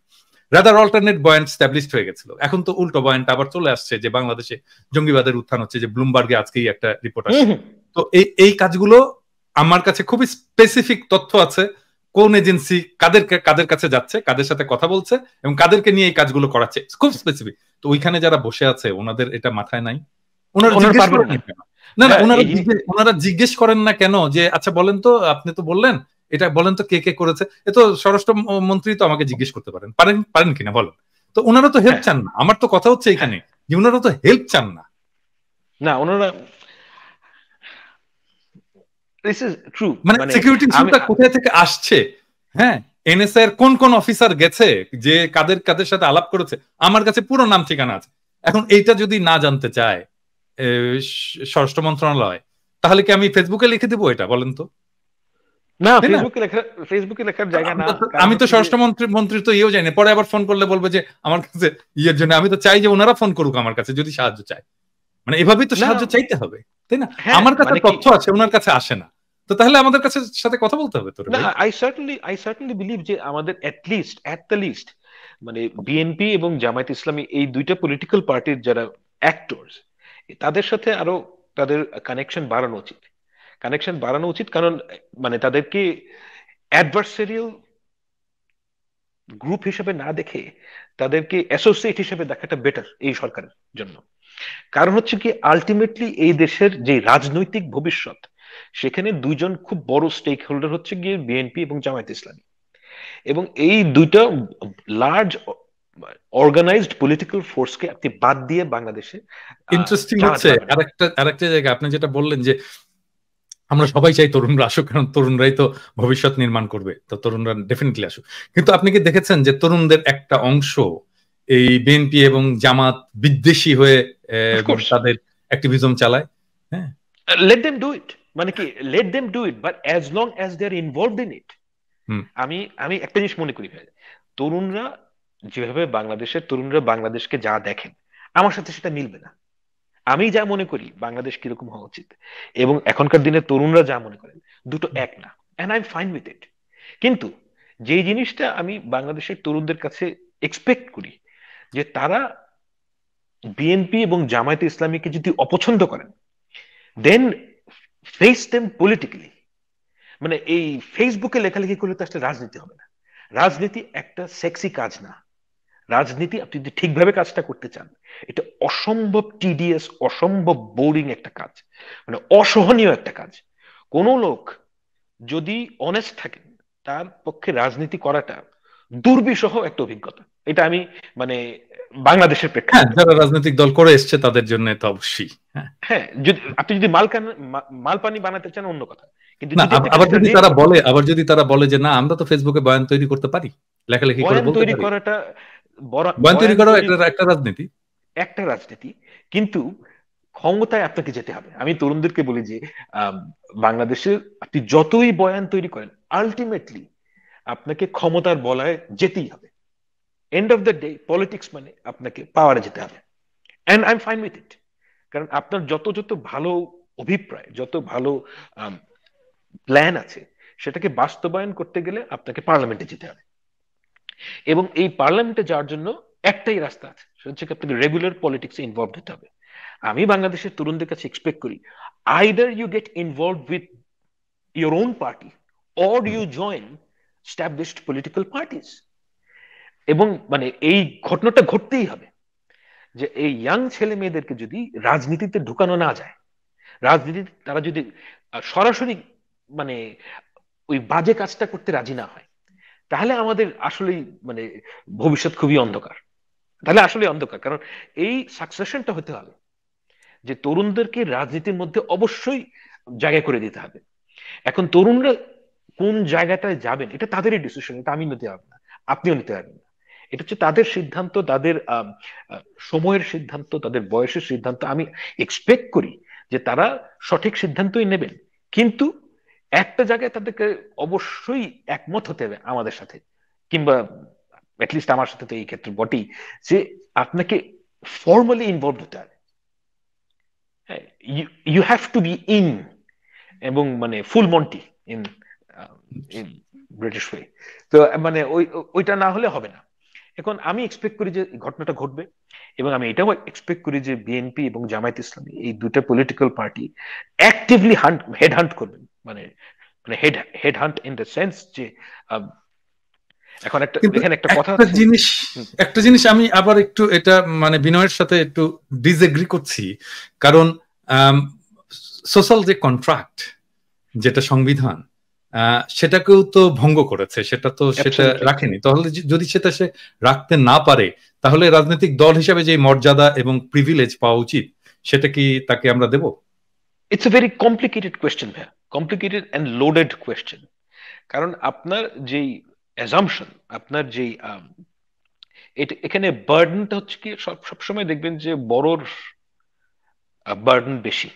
রাদার অল্টারনেট বয়ান স্টাবলিশড হয়ে গেছিল। এখন তো উল্টো বয়ানটা আবার চলে আসছে যে বাংলাদেশে জঙ্গিবাদের উত্থান হচ্ছে, যে ব্লুমবার্গে আজকেই একটা রিপোর্ট হুম আসছে। হুম। তো এই এই কাজগুলো আমার কাছে খুবই স্পেসিফিক তথ্য আছে, কোন এজেন্সি কাদের কাদের কাছে যাচ্ছে, কাদের সাথে কথা বলছে, এবং কাদেরকে নিয়ে এই কাজগুলো করাচ্ছে, খুব স্পেসিফিক। তো ওইখানে যারা বসে আছে ওনাদের এটা মাথায় নাই? ওনারা ওনারা জিজ্ঞেস পারবেন করেন না না কেন? না না, ভাইয়া, এই জিনিস। ওনারা জিজ্ঞেস করেন না কেন যে আচ্ছা বলেন তো, আপনি তো বললেন, এটা বলেন তো কে কে করেছে? এ তো স্বরাষ্ট্র মন্ত্রী, তো আমাকে জিজ্ঞেস করতে পারেন, পারেন পারেন কিনা বলেন। তো ওনারা তো হেল্প হ্যাঁ চান না। আমার তো কথা হচ্ছে হ্যাঁ, এখানে যে ওনারা তো হেল্প চান না। না ওনারা, দিস ইজ ট্রু। মানে মানে সিকিউরিটি আমি ইস্যুটা কোথায় থেকে আসছে? হ্যাঁ, এনএসআই এর কোন কোন অফিসার গেছে, যে কাদের কাদের সাথে আলাপ করেছে, আমার কাছে পুরো নাম ঠিকানা আছে। এখন এইটা যদি না জানতে চায় এ, স্বরাষ্ট্র মন্ত্রণালয়, তাহলে কি আমি ফেসবুকে লিখে দেবো এটা, বলেন তো? না, তাই না? ফেসবুকে লেখার জায়গা না, কারণ আমি তো হচ্ছে যে স্বরাষ্ট্র মন্ত্রীর তো ইয়েও যাই না, পরে আবার ফোন করলে বলবে যে আমার কাছে ইয়ের জন্য। আমি তো চাই যে ওনারা ফোন করুক আমার কাছে যদি সাহায্য চায়। মানে এভাবেই তো না। সাহায্য চাইতে হবে, তাই না? হ্যাঁ আমার কাছে মানে কি, তথ্য আছে, ওনার কাছে আসে না। তো তাহলে আমাদের কাছে সাথে কথা বলতে হবে তোরে না, ভাই। আই সার্টেনলি বিলিভ যে আমাদের অ্যাট দ্য লিস্ট মানে বিএনপি এবং জামায়াত ইসলামী এই দুইটা পলিটিক্যাল পার্টির যারা অ্যাক্টরস, তাদের সাথে আরো তাদের কানেকশন বাড়ানো উচিত, কারণ মানে তাদেরকে অ্যাডভার্সারিয়াল গ্রুপ হিসেবে না দেখে তাদেরকে অ্যাসোসিয়েট হিসেবে দেখাটা বেটার এই সরকারের জন্য। কারণ হচ্ছে কি, আলটিমেটলি এই দেশের যে রাজনৈতিক ভবিষ্যৎ, সেখানে দুইজন খুব বড় স্টেক হোল্ডার হচ্ছে গিয়ে বিএনপি এবং জামায়াত ইসলামী, এবং এই দুইটা লার্জ অর্গানাইজড পলিটিক্যাল ফোর্সকে আপনি বাদ দিয়ে বাংলাদেশে ইন্টারেস্টিং চালাতে হচ্ছে পারবেন না। আরেকটা জায়গায় আপনি যেটা বললেন যে আমরা সবাই চাই তরুণরা আসুক, কারণ তরুণরাই তো ভবিষ্যৎ নির্মাণ করবে, তো তরুণরা ডেফিনেটলি আসুক। কিন্তু আপনি কি দেখেছেন যে তরুণদের একটা অংশ এই বিএনপি এবং জামাত বিদ্বেষী হয়ে অফকোর্স, তাদের অ্যাক্টিভিজম চালায়? হ্যাঁ, লেট দেম ডু ইট, মানে কি, let them do it, but as long as they are involved in it. হুম, আমি আমি একটা জিনিস মনে করি ভাই, তরুণরা যেভাবে বাংলাদেশের তরুণরা বাংলাদেশকে যা দেখেন, আমার সাথে সেটা মিলবে না। আমি যা মনে করি বাংলাদেশ কিরকম হওয়া উচিত এবং এখনকার দিনে তরুণরা যা মনে করেন, দুটো এক না, and I am fine with it. কিন্তু যে জিনিসটা আমি বাংলাদেশের তরুণদের কাছে এক্সপেক্ট করি, যে তারা বিএনপি এবং জামায়াতে ইসলামীকে যদি অপছন্দ করেন, দেন ফেস দেম পলিটিক্যালি। মানে এই ফেসবুকে লেখালেখি করলে তো আসলে রাজনীতি হবে না। রাজনীতি একটা সেক্সি কাজ না। রাজনীতি আপনি যদি ঠিকভাবে কাজটা করতে চান, এটা অসম্ভব টিডিএস, অসম্ভব বোরিং একটা কাজ, মানে অসহনীয় একটা কাজ। কোন লোক যদি অনেস্ট থাকেন, তার পক্ষে রাজনীতি করাটা দুর্বিষহ একটা অভিজ্ঞতা। এটা আমি মানে বাংলাদেশের হ্যাঁ, প্রেক্ষাপটে যারা বলছি। রাজনৈতিক দল করে এসছে তাদের জন্য তো অবশ্যই। হ্যাঁ, হ্যাঁ, যদি আপনি যদি মালপানি বানাতে চান অন্য কথা, কিন্তু না যদি আপনি আবার কাজটা যদি রেগে তারা বলে, যে না আমরা তো ফেসবুকে বয়ান তৈরি করতে পারি, লেখালেখি করে বয়ান বলতে তৈরি পারি, করাটা, বয়ান তৈরি বয়ান করাও তৈরি একটা রাজনীতি। একটা রাজনীতি, কিন্তু ক্ষমতায় আপনাকে যেতে হবে। আমি তরুণদেরকে বলি যে আম, বাংলাদেশে আপনি যতই বয়ান তৈরি করেন, আলটিমেটলি আপনাকে ক্ষমতার বলয়ে যেতেই হবে। End of the day politics মানে আপনাকে পাওয়ারে যেতে হবে, and I am fine with it. কারণ আপনার যত যত ভালো অভিপ্রায়, যত ভালো প্ল্যান আছে, সেটাকে বাস্তবায়ন করতে গেলে আপনাকে পার্লামেন্টে যেতে হবে। এবং এই পার্লামেন্টে যাওয়ার জন্য একটাই রাস্তা আছে, সেটা হচ্ছে আপনাকে রেগুলার পলিটিক্সে ইনভলভ হতে হবে। আমি বাংলাদেশের তরুণদের কাছে এক্সপেক্ট করি, either you get involve with your own party, or you join established political parties. এবং মানে এই ঘটনাটা ঘটতেই হবে, যে এই ইয়াং ছেলে মেয়েদেরকে যদি রাজনীতিতে ঢুকানো না যায়, রাজনীতিতে তারা যদি সরাসরি মানে ওই বাজে কাজটা করতে রাজি না হয়, তাহলে আমাদের আসলেই মানে ভবিষ্যৎ খুবই অন্ধকার। তাহলে আসলে অন্ধকার, কারণ এই সাকসেশনটা হতে হবে যে তরুণদেরকে রাজনীতির মধ্যে অবশ্যই জায়গা করে দিতে হবে। এখন তরুণরা কোন জায়গাটায় যাবেন, এটা তাদেরই ডিসিশন, এটা আমি নিতে পারবো না, আপনিও নিতে পারবেন না। এটা হচ্ছে তাদের সিদ্ধান্ত, তাদের সময়ের সিদ্ধান্ত, তাদের বয়সের সিদ্ধান্ত। আমি এক্সপেক্ট করি যে তারা সঠিক সিদ্ধান্তই নেবেন, কিন্তু একটা জায়গায় তাদেরকে অবশ্যই একমত হতে হবে আমাদের সাথে, কিংবা অ্যাটলিস্ট আমার সাথে তো এই ক্ষেত্রে বটেই, যে আপনাকে ফর্মালি ইনভলভ হতে হবে। হ্যাঁ, you have to be in, এবং মানে full monty in in British way. তো মানে ওইটা না হলে হবে না। এখন আমি এক্সপেক্ট করি যে ঘটনাটা ঘটবে, এবং আমি এটাও এক্সপেক্ট করি যে বিএনপি এবং জামায়াত ইসলামী এই দুটো political party actively head hunt করবেন। মানে মানে head hunt in the sense যে আহ, এখন একটা কিন্তু এখানে একটা কথা একটা আছে। জিনিস একটা জিনিস আমি আবার একটু এটা মানে বিনয়ের সাথে একটু ডিসএগ্রি করছি, কারণ সোশ্যাল যে কন্ট্রাক্ট, যেটা সংবিধান, সেটাকেও তো ভঙ্গ করেছে, সেটা অ্যাবসলিউটলি। রাখেনি। তাহলে যদি সেটা সে রাখতে না পারে, তাহলে রাজনৈতিক দল হিসাবে যে মর্যাদা এবং প্রিভিলেজ পাওয়া উচিত, সেটা কি তাকে আমরা দেব? It's a very complicated question ভাইয়া, কমপ্লিকেটেড অ্যান্ড লোডেড কোয়েশ্চেন। কারণ আপনার যেই অ্যাজাম্পশন, আপনার যেই এখানে বার্ডেনটা হচ্ছে কি, সবসময় দেখবেন যে বড়র বার্ডেন বেশি।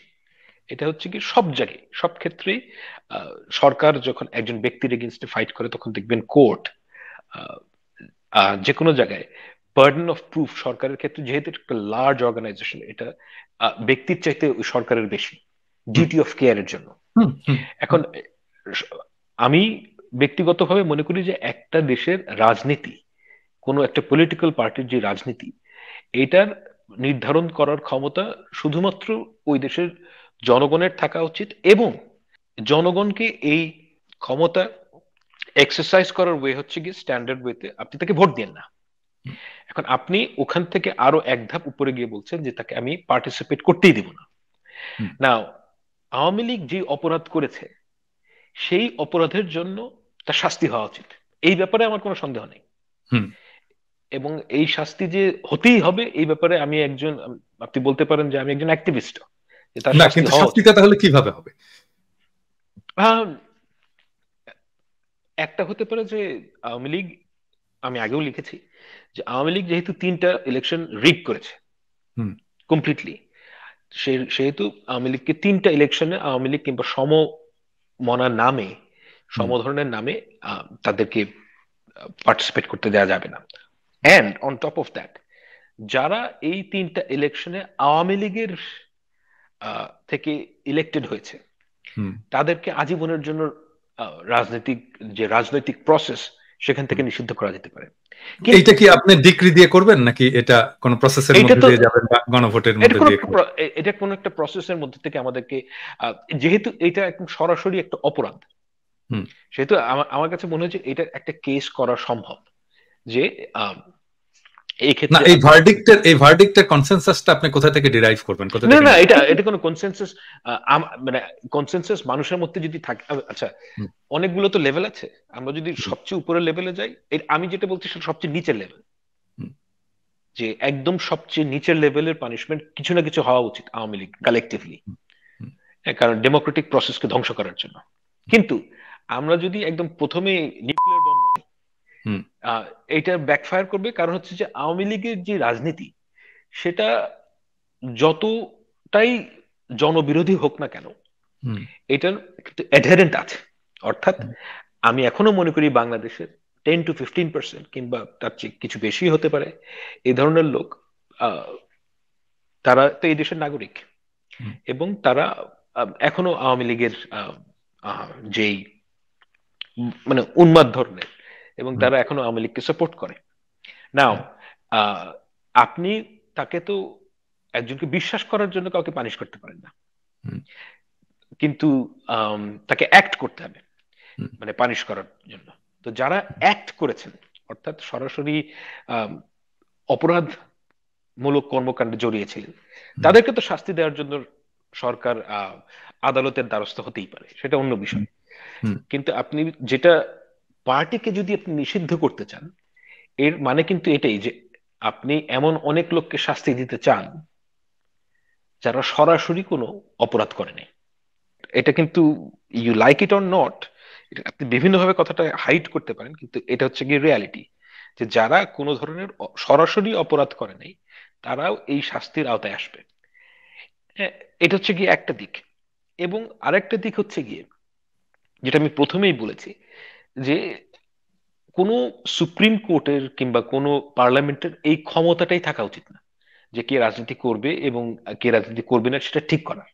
এটা হচ্ছে কি সব জায়গায়, সব ক্ষেত্রেই সরকার যখন একজন ব্যক্তির এগেনস্টে ফাইট করে, তখন দেখবেন কোর্ট, যে কোনো জায়গায় বার্ডেন অফ প্রুফ সরকারের ক্ষেত্রে, যেহেতু একটা লার্জ অর্গানাইজেশন, এটা ব্যক্তির চাইতে ওই সরকারের বেশি, হুম, ডিউটি অফ কেয়ারের জন্য। হুম, হুম, এখন আমি ব্যক্তিগতভাবে মনে করি যে একটা দেশের রাজনীতি, কোনো একটা পলিটিক্যাল পার্টির যে রাজনীতি, এটার নির্ধারণ করার ক্ষমতা শুধুমাত্র ওই দেশের জনগণের থাকা উচিত, এবং জনগণকে এই ক্ষমতা এক্সারসাইজ করার ওয়ে হচ্ছে কি স্ট্যান্ডার্ড ওয়েতে আপনি তাকে ভোট দেন না। এখন আপনি ওখান থেকে আরো এক ধাপ উপরে গিয়ে বলছেন যে তাকে আমি পার্টিসিপেট করতেই দিব না। নাও আওয়ামী লীগ যে অপরাধ করেছে সেই অপরাধের জন্য তার শাস্তি হওয়া উচিত, এই ব্যাপারে আমার কোনো সন্দেহ নেই। এবং এই শাস্তি যে হতেই হবে এই ব্যাপারে আমি একজন, আপনি বলতে পারেন যে আমি একজন অ্যাক্টিভিস্ট, যে তার শাস্তি হওয়া উচিত। শাস্তিটা তাহলে কিভাবে হবে? একটা হতে পারে যে আওয়ামী লীগ, আমি আগেও লিখেছি যে আওয়ামী লীগ যেহেতু 3টা ইলেকশন রিগ করেছে কমপ্লিটলি, সেহেতু আওয়ামী লীগকে 3টা ইলেকশনে আওয়ামী লীগ কিংবা সমমনার নামে, সমধরনের নামে তাদেরকে পার্টিসিপেট করতে দেওয়া যাবে না। And on top of that, যারা এই 3টা ইলেকশনে আওয়ামী লীগের থেকে ইলেক্টেড হয়েছে তাদেরকে আজীবনের জন্য রাজনৈতিক প্রসেস সেখান থেকে নিষিদ্ধ করা যেতে পারে। এইটা কি আপনি ডিক্রি দিয়ে করবেন নাকি এটা কোন প্রসেসের মধ্যে দিয়ে যাবেন বা গণভোটের মধ্যে দিয়ে করবেন? এটা কোন একটা প্রসেসের মধ্যে থেকে আমাদেরকে, যেহেতু এটা একদম সরাসরি একটা অপরাধ, সেহেতু আমার কাছে মনে হচ্ছে এটা একটা কেস করা সম্ভব যে এই ক্ষেত্রে এই ভার্ডিক্টের কনসেনসাসটা আপনি কোথা থেকে ডিরাইভ করবেন? না এটা কোনো কনসেনসাস, মানে কনসেনসাস মানুষের মধ্যে যদি থাকে, আচ্ছা অনেকগুলো তো লেভেল আছে, আমরা যদি সবচেয়ে উপরের লেভেলে যাই, আমি যেটা বলছি সেটা সবচেয়ে নিচের লেভেল, যে একদম সবচেয়ে নিচের লেভেলের পানিশমেন্ট কিছু না কিছু হওয়া উচিত আওয়ামী লীগ কালেকটিভলি, কারণ ডেমোক্রেটিক প্রসেসকে ধ্বংস করার জন্য। কিন্তু আমরা যদি একদম প্রথমে নিউক্লিয়ার বম্ব মারি, এটা ব্যাকফায়ার করবে, কারণ হচ্ছে যে আওয়ামী লীগের যে রাজনীতি সেটা যতটাই জনবিরোধী হোক না কেন এটার অ্যাডহেরেন্ট আছে। অর্থাৎ আমি এখনো মনে করি বাংলাদেশের 10 to 15% কিংবা তার চেয়ে কিছু বেশি হতে পারে এই ধরনের লোক, তারা তো এই দেশের নাগরিক এবং তারা এখনো আওয়ামী লীগের যেই মানে উন্মাদ ধরনের, এবং তারা এখনো আওয়ামী লীগকে সাপোর্ট করে। নাও আপনি তাকে তো একজনকে বিশ্বাস করার জন্য কাউকে পানিশ করতে পারেন না, কিন্তু তাকে অ্যাক্ট করতে হবে মানে পানিশ করার জন্য। তো যারা অ্যাক্ট করেছেন অর্থাৎ সরাসরি অপরাধমূলক কর্মকাণ্ডে জড়িয়েছিলেন তাদেরকে তো শাস্তি দেওয়ার জন্য সরকার আদালতের দ্বারস্থ হতেই পারে, সেটা অন্য বিষয়। কিন্তু আপনি যেটা পার্টিকে যদি আপনি নিষিদ্ধ করতে চান, এর মানে কিন্তু এটাই যে আপনি এমন অনেক লোককে শাস্তি দিতে চান যারা সরাসরি কোনো অপরাধ করেনি। এটা কিন্তু you like it or not, আপনি বিভিন্নভাবে কথাটা হাইড করতে পারেন, কিন্তু এটা হচ্ছে গিয়ে রিয়ালিটি, যে যারা কোনো ধরনের সরাসরি অপরাধ করে নাই তারাও এই শাস্তির আওতায় আসবে। এটা হচ্ছে গিয়ে একটা দিক। এবং আরেকটা দিক হচ্ছে গিয়ে যেটা আমি প্রথমেই বলেছি, যে কোনো সুপ্রিম কোর্টের কিংবা কোনো পার্লামেন্টের এই ক্ষমতাটাই থাকা উচিত না যে কে রাজনীতি করবে এবং কে রাজনীতি করবে না সেটা ঠিক করার।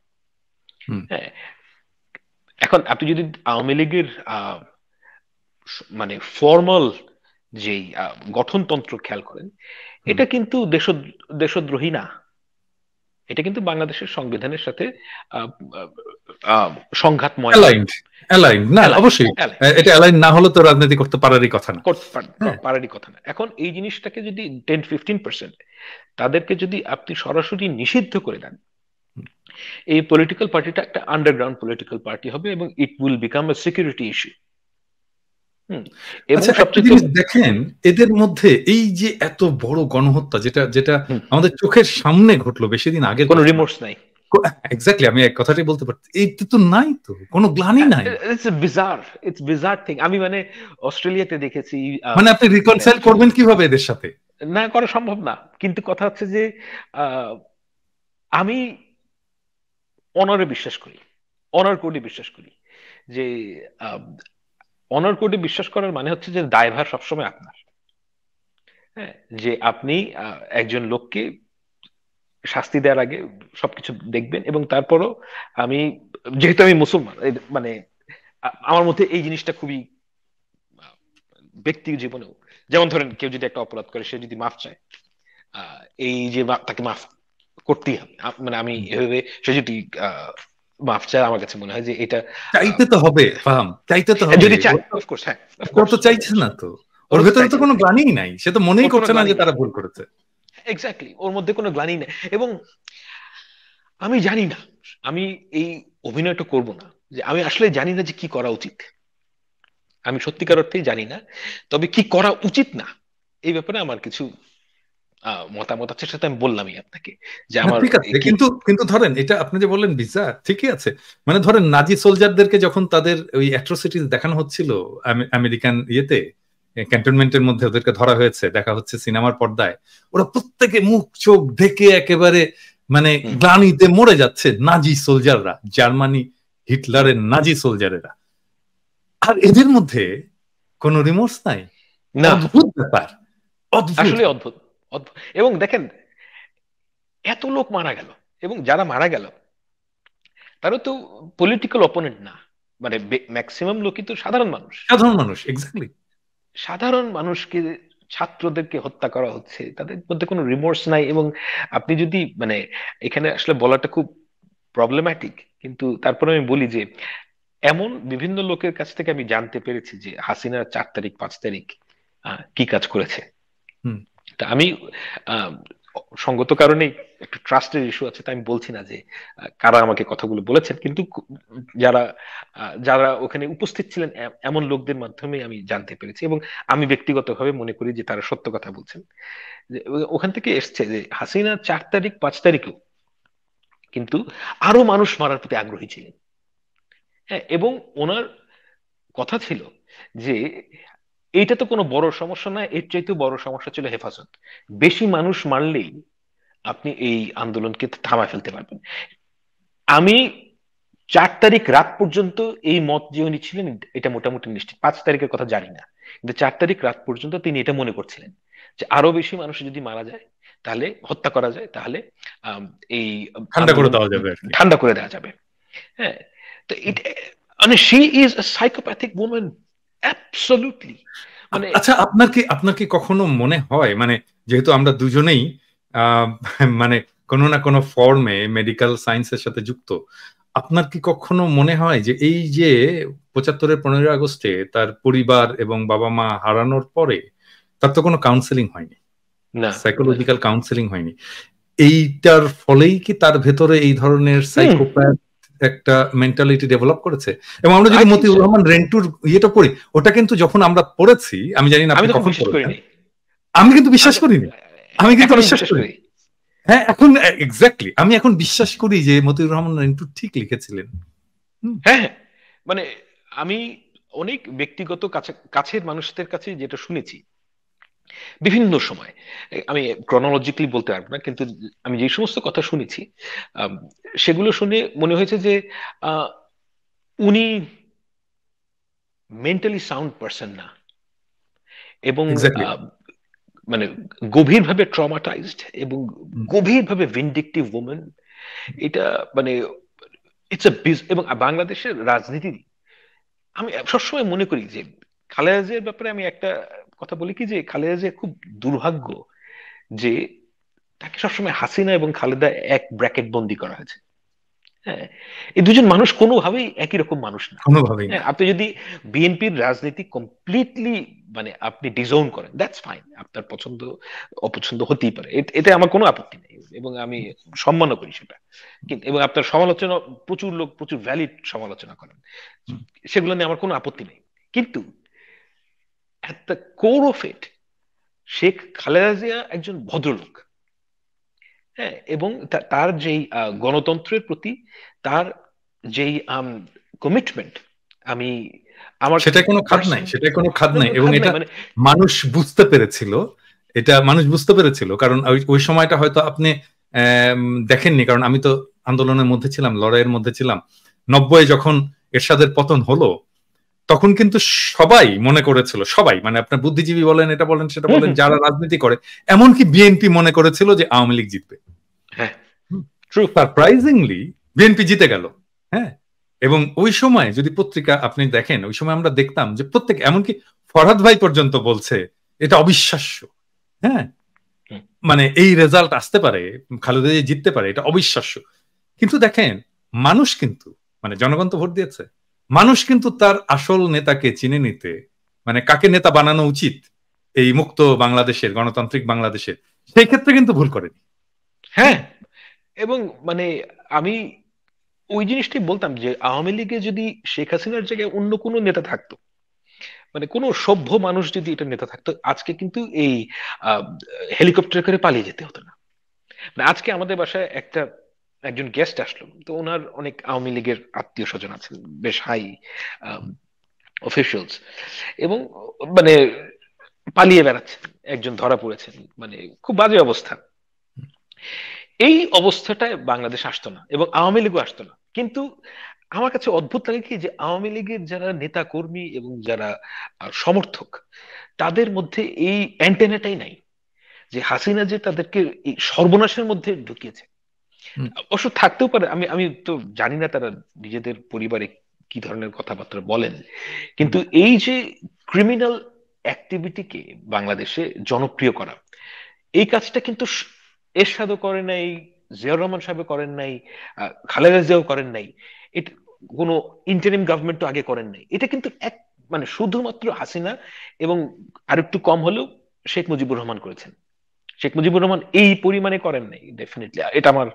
হ্যাঁ, এখন আপনি যদি আওয়ামী লীগের মানে ফর্মাল যেই গঠনতন্ত্র খেয়াল করেন, এটা কিন্তু দেশদ্রোহী না, এটা কিন্তু বাংলাদেশের সংবিধানের সাথে সংঘাতময় না। অবশ্যই এটা অ্যালাইন না হলে তো রাজনীতি করতে পারারই কথা না, পারারই কথা না। এখন এই জিনিসটাকে যদি 10-15% তাদেরকে যদি আপনি সরাসরি নিষিদ্ধ করে দেন, এই পলিটিক্যাল পার্টিটা একটা আন্ডারগ্রাউন্ড পলিটিক্যাল পার্টি হবে এবং it will become a security issue. দেখেন এদের মধ্যে এই যে এত বড় গণহত্যা যেটা আমাদের চোখের সামনে ঘটলো বেশি দিন আগে, কোনো রিমোর্স নাই। এক্স্যাক্টলি, আমি এক কথাটাই বলতে পারছি, এইটা তো নাই, তো কোনো গ্লানি নাই। It's bizarre thing. আমি মানে অস্ট্রেলিয়াতে দেখেছি, মানে আপনি রিকনসাইল করবেন কিভাবে এদের সাথে? না, করা সম্ভব না। কিন্তু কথা হচ্ছে যে আমি অনারে বিশ্বাস করি, অনার কোডে বিশ্বাস করি, যে অনার কোডে বিশ্বাস করার মানে হচ্ছে যে দায়ভার সবসময় আপনার। হ্যাঁ, যে আপনি একজন লোককে শাস্তি দেওয়ার আগে সবকিছু দেখবেন, এবং তারপরও আমি যেহেতু আমি মুসলমান, মানে আমার মধ্যে এই জিনিসটা খুবই ব্যক্তি জীবনেও, যেমন ধরেন কেউ যদি একটা অপরাধ করে সে যদি মাফ চায়, এই যে তাকে মাফ করতেই হবে, মানে আমি এভাবে সে যদি মাফ চায়, আমার কাছে মনে হয় যে এটা চাইতে তো হবে, ফাহাম, চাইতে তো হবে। যদি চায়, অফকোর্স, হ্যাঁ, ওরা তো চাইছে না তো, ওর ভেতরে তো কোনো গ্লানিই নাই, সে তো মনেই করছে না যে তারা ভুল করেছে। এক্স্যাক্টলি, ওর মধ্যে কোনো গ্লানি নেই। এবং আমি জানি না, আমি এই অভিনয়টা করব না যে আমি আসলে জানি না যে কি করা উচিত, আমি সত্যিকার অর্থেই জানি না। তবে কি করা উচিত না এই ব্যাপারে আমার কিছু মতামত আছে, সেটা আমি বললামই আপনাকে যে আমার ঠিক আছে, কিন্তু কিন্তু ধরেন এটা আপনি যে বললেন ভিসা, ঠিকই আছে, মানে ধরেন নাজি সোলজারদেরকে যখন তাদের ওই অ্যাট্রোসিটিস দেখানো হচ্ছিল আমেরিকান ইয়েতে, ক্যান্টনমেন্টের মধ্যে ওদেরকে ধরা হয়েছে, দেখা হচ্ছে সিনেমার পর্দায়, ওরা প্রত্যেকে মুখ চোখ ঢেকে একেবারে মানে গ্লানিতে মরে যাচ্ছে, নাজি সোলজাররা, জার্মানি হিটলারের নাজি সোলজারেরা, আর এদের মধ্যে কোনো রিমোর্স নাই। না, অদ্ভুত ব্যাপার, আসলে অদ্ভুত, অদ্ভুত। এবং দেখেন, এত লোক মারা গেল, এবং যারা মারা গেল তারা তো পলিটিক্যাল অপোনেন্ট না, মানে ম্যাক্সিমাম লোকই তো সাধারণ মানুষ। সাধারণ মানুষ, এক্স্যাক্টলি সাধারণ মানুষকে, ছাত্রদেরকে হত্যা করা হচ্ছে, তাদের মধ্যে কোনো রিমোর্স নাই। এবং আপনি যদি মানে, এখানে আসলে বলাটা খুব প্রবলেম্যাটিক, কিন্তু তারপরে আমি বলি যে এমন বিভিন্ন লোকের কাছ থেকে আমি জানতে পেরেছি যে হাসিনা 4 তারিখ 5 তারিখ কি কাজ করেছে। তা আমি আহ, সঙ্গত কারণে একটু ট্রাস্টের ইস্যু আছে, তাই আমি বলছি না যে কারা আমাকে কথাগুলো বলেছেন, কিন্তু যারা যারা ওখানে উপস্থিত ছিলেন এমন লোকদের মাধ্যমে আমি জানতে পেরেছি, এবং আমি ব্যক্তিগতভাবে মনে করি যে তারা সত্য কথা বলছেন। যে ওখান থেকে এসছে যে হাসিনা 4 তারিখ 5 তারিখেও কিন্তু আরো মানুষ মারার প্রতি আগ্রহী ছিলেন। হ্যাঁ, এবং ওনার কথা ছিল যে এইটা তো কোনো বড় সমস্যা না, এর চাইতেও বড় সমস্যা ছিল হেফাজত। বেশি মানুষ মারলেই আপনি এই আন্দোলনকে থামায় ফেলতে পারবেন। আমি 4 তারিখ রাত পর্যন্ত এই মত যে উনি ছিলেন এটা মোটামুটি নিশ্চিত, 5 তারিখের কথা জানি না, কিন্তু 4 তারিখ রাত পর্যন্ত তিনি এটা মনে করছিলেন যে আরো বেশি মানুষ যদি মারা যায়, তাহলে হত্যা করা যায়, তাহলে এই ঠান্ডা করে দেওয়া যাবে, ঠান্ডা করে দেওয়া যাবে। হ্যাঁ, তো এটা মানে she is a psychopathic woman, absolutely. মানে আচ্ছা, আপনার কি কখনো মনে হয়, মানে যেহেতু আমরা দুজনেই মানে কোনো না কোনো ফর্মে মেডিকেল সায়েন্সের সাথে যুক্ত, আপনার কি কখনো মনে হয় যে এই যে 75-এর 15 আগস্টে তার পরিবার এবং বাবা মা হারানোর পরে তার তো কোনো কাউন্সেলিং হয়নি, না, সাইকোলজিক্যাল কাউন্সেলিং হয়নি, এইটার ফলেই কি তার ভেতরে এই ধরনের সাইকোপ্যাথ একটা মেন্টালিটি ডেভেলপ করেছে? এবং আমরা যদি মতিউর রহমান রেন্টুর ইয়েটা পড়ি, ওটা কিন্তু যখন আমরা পড়েছি, আমি জানি না আপনি কখন পড়েছেন, আমি কিন্তু বিশ্বাস করিনি, আমি কিন্তু বিশ্বাস করি। হ্যাঁ, এখন এক্স্যাক্টলি আমি এখন বিশ্বাস করি যে মতিউর রহমান রেন্টু ঠিক লিখেছিলেন। হ্যাঁ, মানে আমি অনেক ব্যক্তিগত কাছের মানুষদের কাছে যেটা শুনেছি বিভিন্ন সময়, আমি ক্রনোলজিক্যালি বলতে পারবো না, কিন্তু আমি যে সমস্ত কথা শুনেছি সেগুলো শুনে মনে হয়েছে যে উনি মেন্টালি সাউন্ড পারসন না, এবং মানে গভীরভাবে ট্রমাটাইজড এবং গভীরভাবে ভিন্ডিকটিভ ওম্যান। এটা মানে ইটস এ এবং বাংলাদেশের রাজনীতি, আমি সবসময় মনে করি যে খালেদা জিয়ার ব্যাপারে আমি একটা কথা বলি কি, যে খালেদা জিয়া খুব দুর্ভাগ্য যে তাকে সবসময় হাসিনা এবং খালেদা এক ব্র্যাকেট বন্দি করা হয়েছে। হ্যাঁ, এই দুজন মানুষ কোনোভাবেই একই রকম মানুষ না, কোনোভাবেই না। আপনি যদি বিএনপির রাজনীতি কমপ্লিটলি মানে আপনি ডিজোন করেন, দ্যাটস ফাইন, আপনার পছন্দ অপছন্দ হতেই পারে, এতে আমার কোনো আপত্তি নেই, এবং আমি সম্মানও করি সেটা। কিন্তু এবং আপনার সমালোচনা, প্রচুর লোক প্রচুর ভ্যালিড সমালোচনা করেন, সেগুলো নিয়ে আমার কোনো আপত্তি নেই, কিন্তু at the core of it Sheikh Khaleda Zia একজন ভদ্রলোক। হ্যাঁ, এবং তার যেই গণতন্ত্রের প্রতি তার যেই কমিটমেন্ট, আমি আমার সেটাই কোনো খাদ নাই, সেটাই কোনো খাদ নাই, এবং এটা মানুষ বুঝতে পেরেছিল, এটা মানুষ বুঝতে পেরেছিল, কারণ ওই সময়টা হয়তো আপনি দেখেননি, কারণ আমি তো আন্দোলনের মধ্যে ছিলাম, লড়াইয়ের মধ্যে ছিলাম। 90-এ যখন এরশাদের পতন হলো, তখন কিন্তু সবাই মনে করেছিল, সবাই মানে আপনার বুদ্ধিজীবী বলেন, এটা বলেন সেটা বলেন, যারা রাজনীতি করে, এমনকি বিএনপি মনে করেছিল যে আওয়ামী লীগ জিতবে। হ্যাঁ, সারপ্রাইজিংলি বিএনপি জিতে গেল। হ্যাঁ, এবং ওই সময় যদি পত্রিকা আপনি দেখেন, ওই সময় আমরা দেখতাম যে প্রত্যেক, এমনকি ফরহাদ ভাই পর্যন্ত বলছে এটা অবিশ্বাস্য। হ্যাঁ, মানে এই রেজাল্ট আসতে পারে, খালেদা জিয়া জিততে পারে, এটা অবিশ্বাস্য। কিন্তু দেখেন মানুষ কিন্তু মানে জনগণ তো ভোট দিয়েছে, মানুষ কিন্তু তার আসল নেতাকে চিনে নিতে মানে কাকে নেতা বানানো উচিত এই মুক্ত বাংলাদেশের, গণতান্ত্রিক বাংলাদেশের, সেই ক্ষেত্রে কিন্তু ভুল করেনি। হ্যাঁ, এবং মানে আমি ওই জিনিসটাই বলতাম যে আওয়ামী লীগে যদি শেখ হাসিনার জায়গায় অন্য কোনো নেতা থাকতো, মানে কোনো সভ্য মানুষ যদি এটা নেতা থাকতো, আজকে কিন্তু এই হেলিকপ্টার করে পালিয়ে যেতে হতো না। মানে আজকে আমাদের বাসায় একজন গেস্ট আসলো, তো ওনার অনেক আওয়ামী লীগের আত্মীয় স্বজন আছেন, বেশ হাই অফিসিয়ালস, এবং মানে পালিয়ে বেড়াচ্ছেন, একজন ধরা পড়েছেন, মানে খুব বাজে অবস্থা। এই অবস্থাটায় বাংলাদেশ আসতো না এবং আওয়ামী লীগও আসতো না। কিন্তু আমার কাছে অদ্ভুত লাগে কি যে আওয়ামী লীগের যারা নেতা কর্মী এবং যারা সমর্থক, তাদের মধ্যে এই অ্যান্টেনাটাই নাই যে হাসিনা যে তাদেরকে এই সর্বনাশের মধ্যে ঢুকিয়েছে। অবশ্য থাকতেও পারে, আমি আমি তো জানি না তারা নিজেদের পরিবারে কি ধরনের কথাবার্তা বলেন, কিন্তু এই যে ক্রিমিনাল অ্যাক্টিভিটিকে বাংলাদেশে জনপ্রিয় করা, এই কাজটা কিন্তু এরশাদও করে নাই, জিয়াউর রহমান সাহেব করেন নাই, খালেদা জিয়াও করেন নাই, এটা কোনো ইন্টারিম গভর্নমেন্ট তো আগে করেন নাই। এটা কিন্তু এক মানে শুধুমাত্র হাসিনা এবং আরেকটু কম হলেও শেখ মুজিবুর রহমান করেছেন। শেখ মুজিবুর রহমান এই পরিমাণে করেন নাই ডেফিনেটলি। এটা আমার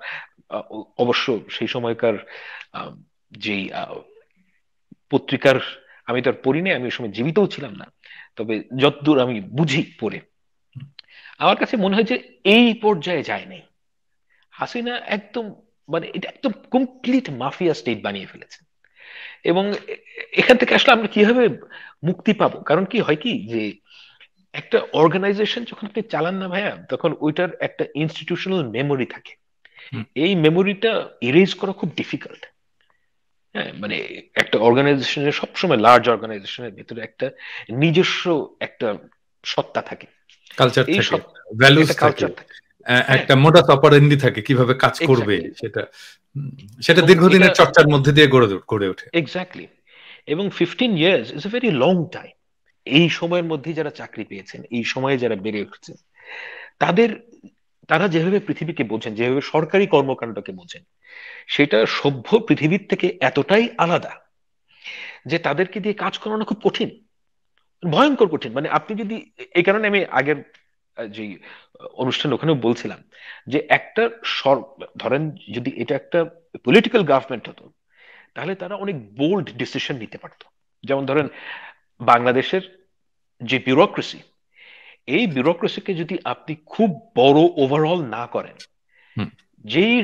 অবশ্য সেই সময়কার যেই পত্রিকার, আমি তো আর পড়ি নাই, আমি ওই সময় জীবিতও ছিলাম না, তবে যতদূর আমি বুঝি পড়ে, আমার কাছে মনে হয় যে এই পর্যায়ে যায় নাই। হাসিনা একদম মানে এটা একদম কমপ্লিট মাফিয়া স্টেট বানিয়ে ফেলেছে। এবং এখান থেকে আসলে আমরা কিভাবে মুক্তি পাবো? কারণ কি হয় কি যে একটা অর্গানাইজেশন যখন আপনি চালান না ভাইয়া, তখন ওইটার একটা ইনস্টিটিউশনাল মেমোরি থাকে। এই মেমোরিটা ইরেজ করা খুব ডিফিকাল্ট। হ্যাঁ, মানে একটা অর্গানাইজেশনের, সবসময় লার্জ অর্গানাইজেশনের ভিতরে একটা নিজস্ব একটা সত্তা থাকে, কালচার এই থাকে, ভ্যালুস থাকে, কালচার থাকে, একটা মোডাস অপারেন্ডি থাকে, কিভাবে কাজ করবে সেটা, সেটা দীর্ঘদিনের চর্চার মধ্যে দিয়ে গড়ে ওঠে। এক্স্যাক্টলি। এবং 15 years is a very long time. এই সময়ের মধ্যে যারা চাকরি পেয়েছেন, এই সময়ে যারা বেড়ে উঠছেন, তারা যেভাবে পৃথিবীকে বোঝেন, যেভাবে সরকারি কর্মকাণ্ডকে বোঝেন, সেটা সভ্য পৃথিবীর থেকে এতটাই আলাদা যে তাদেরকে দিয়ে কাজ করানো খুব কঠিন, ভয়ঙ্কর কঠিন। মানে আপনি যদি, এই কারণে আমি আগের যে অনুষ্ঠান ওখানেও বলছিলাম যে একটা ধরেন যদি এটা একটা পলিটিক্যাল গভর্নমেন্ট হতো, তাহলে তারা অনেক বোল্ড ডিসিশন নিতে পারতো। যেমন ধরেন বাংলাদেশের যে ব্যুরোক্রেসি, এই ব্যুরোক্রেসিকে যদি আপনি খুব বড় ওভারঅল না করেন, যেই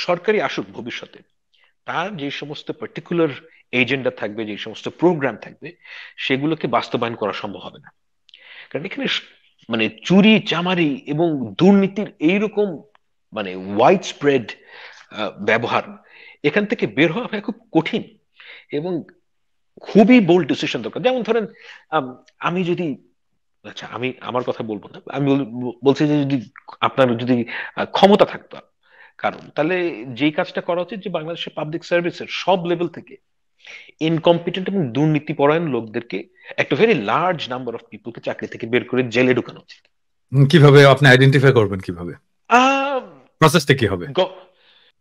সরকারি আসুক ভবিষ্যতে, তার যে সমস্ত পার্টিকুলার এজেন্ডা থাকবে, যে সমস্ত প্রোগ্রাম থাকবে, সেগুলোকে বাস্তবায়ন করা সম্ভব হবে না। কারণ এখানে মানে চুরি চামারি এবং দুর্নীতির এইরকম মানে ওয়াইড স্প্রেড ব্যবহার, এখান থেকে বের হওয়া খুব কঠিন এবং খুবই বোল্ড ডিসিশন দরকার। যেমন ধরেন আমি যদি, আচ্ছা আমি আমার কথা বলবো না, আমি বলছি যে যদি আপনার যদি ক্ষমতা থাকতো, কারণ তাহলে যেই কাজটা করা উচিত যে বাংলাদেশের পাবলিক সার্ভিসের সব লেভেল থেকে ইনকম্পিটেন্ট এবং দুর্নীতি পরায়ণ লোকদেরকে, একটা ভেরি লার্জ নাম্বার অফ পিপলকে চাকরি থেকে বের করে জেলে ঢুকানো উচিত। কিভাবে আপনি আইডেন্টিফাই করবেন, কিভাবে প্রসেসটা কি হবে?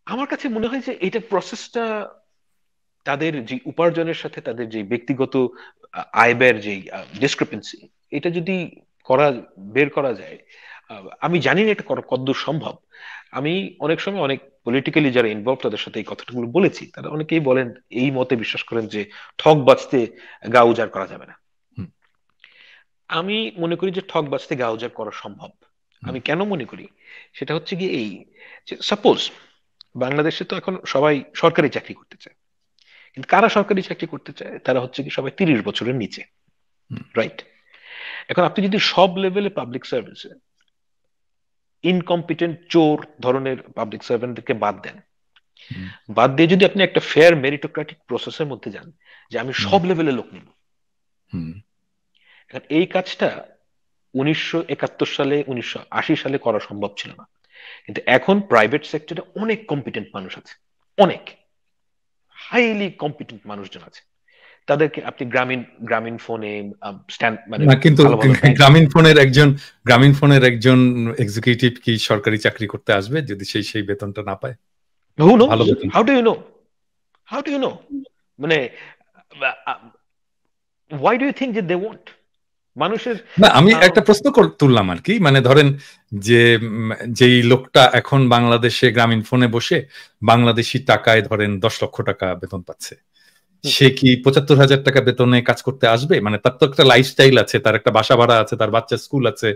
আমার কাছে মনে হয় যে এটা প্রসেসটা তাদের যে উপার্জনের সাথে তাদের যে ব্যক্তিগত আয় ব্যয়ের যে ডিসক্রিপেন্সি, এটা যদি বের করা যায়, আমি জানি না এটা কতদূর সম্ভব। আমি অনেক সময় অনেক পলিটিক্যালি যারা ইনভলভ তাদের সাথে এই কথাগুলো বলেছি, তারা অনেকেই বলেন, এই মতে বিশ্বাস করেন যে ঠক বাঁচতে গা উজাড় করা যাবে না। আমি মনে করি যে ঠক বাঁচতে গা উজাড় করা সম্ভব। আমি কেন মনে করি সেটা হচ্ছে কি, এই যে সাপোজ বাংলাদেশে তো এখন সবাই সরকারি চাকরি করতে চায়, কিন্তু কারা সরকারি চাকরি করতে চায়, তারা হচ্ছে কি সবাই 30 বছরের নিচে, রাইট? এখন আপনি যদি সব লেভেলে পাবলিক সার্ভিসে ইনকম্পিটেন্ট চোর ধরনের পাবলিক সার্ভেন্টদেরকে বাদ দেন, বাদ দিয়ে যদি আপনি একটা ফেয়ার মেরিটোক্রেটিক প্রসেসের মধ্যে যান যে আমি সব লেভেলে লোক নিব, এই কাজটা 1971 সালে 1980 সালে করা সম্ভব ছিল না। কিন্তু এখন প্রাইভেট সেক্টরে অনেক কম্পিটেন্ট মানুষ আছে, অনেক হাইলি কম্পিটেন্ট মানুষজন আছে, তাদেরকে আপনি গ্রামীণ ফোনে মানে কিন্তু গ্রামীণ ফোনের একজন এক্সিকিউটিভ কি সরকারি চাকরি করতে আসবে যদি সেই বেতনটা না পায়? Who knows? How do you know? How do you know? মানে ওয়াই ডু ইউ থিঙ্ক যে দে ওয়ান্ট? মানুষের না, আমি একটা প্রশ্ন তুললাম আর কি, মানে ধরেন যে যেই লোকটা এখন বাংলাদেশে গ্রামীণ ফোনে বসে বাংলাদেশি টাকায় ধরেন 10 লক্ষ টাকা বেতন পাচ্ছে, সে কি 75,000 টাকা বেতনে কাজ করতে আসবে? মানে তার তো একটা লাইফস্টাইল আছে, তার একটা বাসা ভাড়া আছে, তার বাচ্চা স্কুল আছে,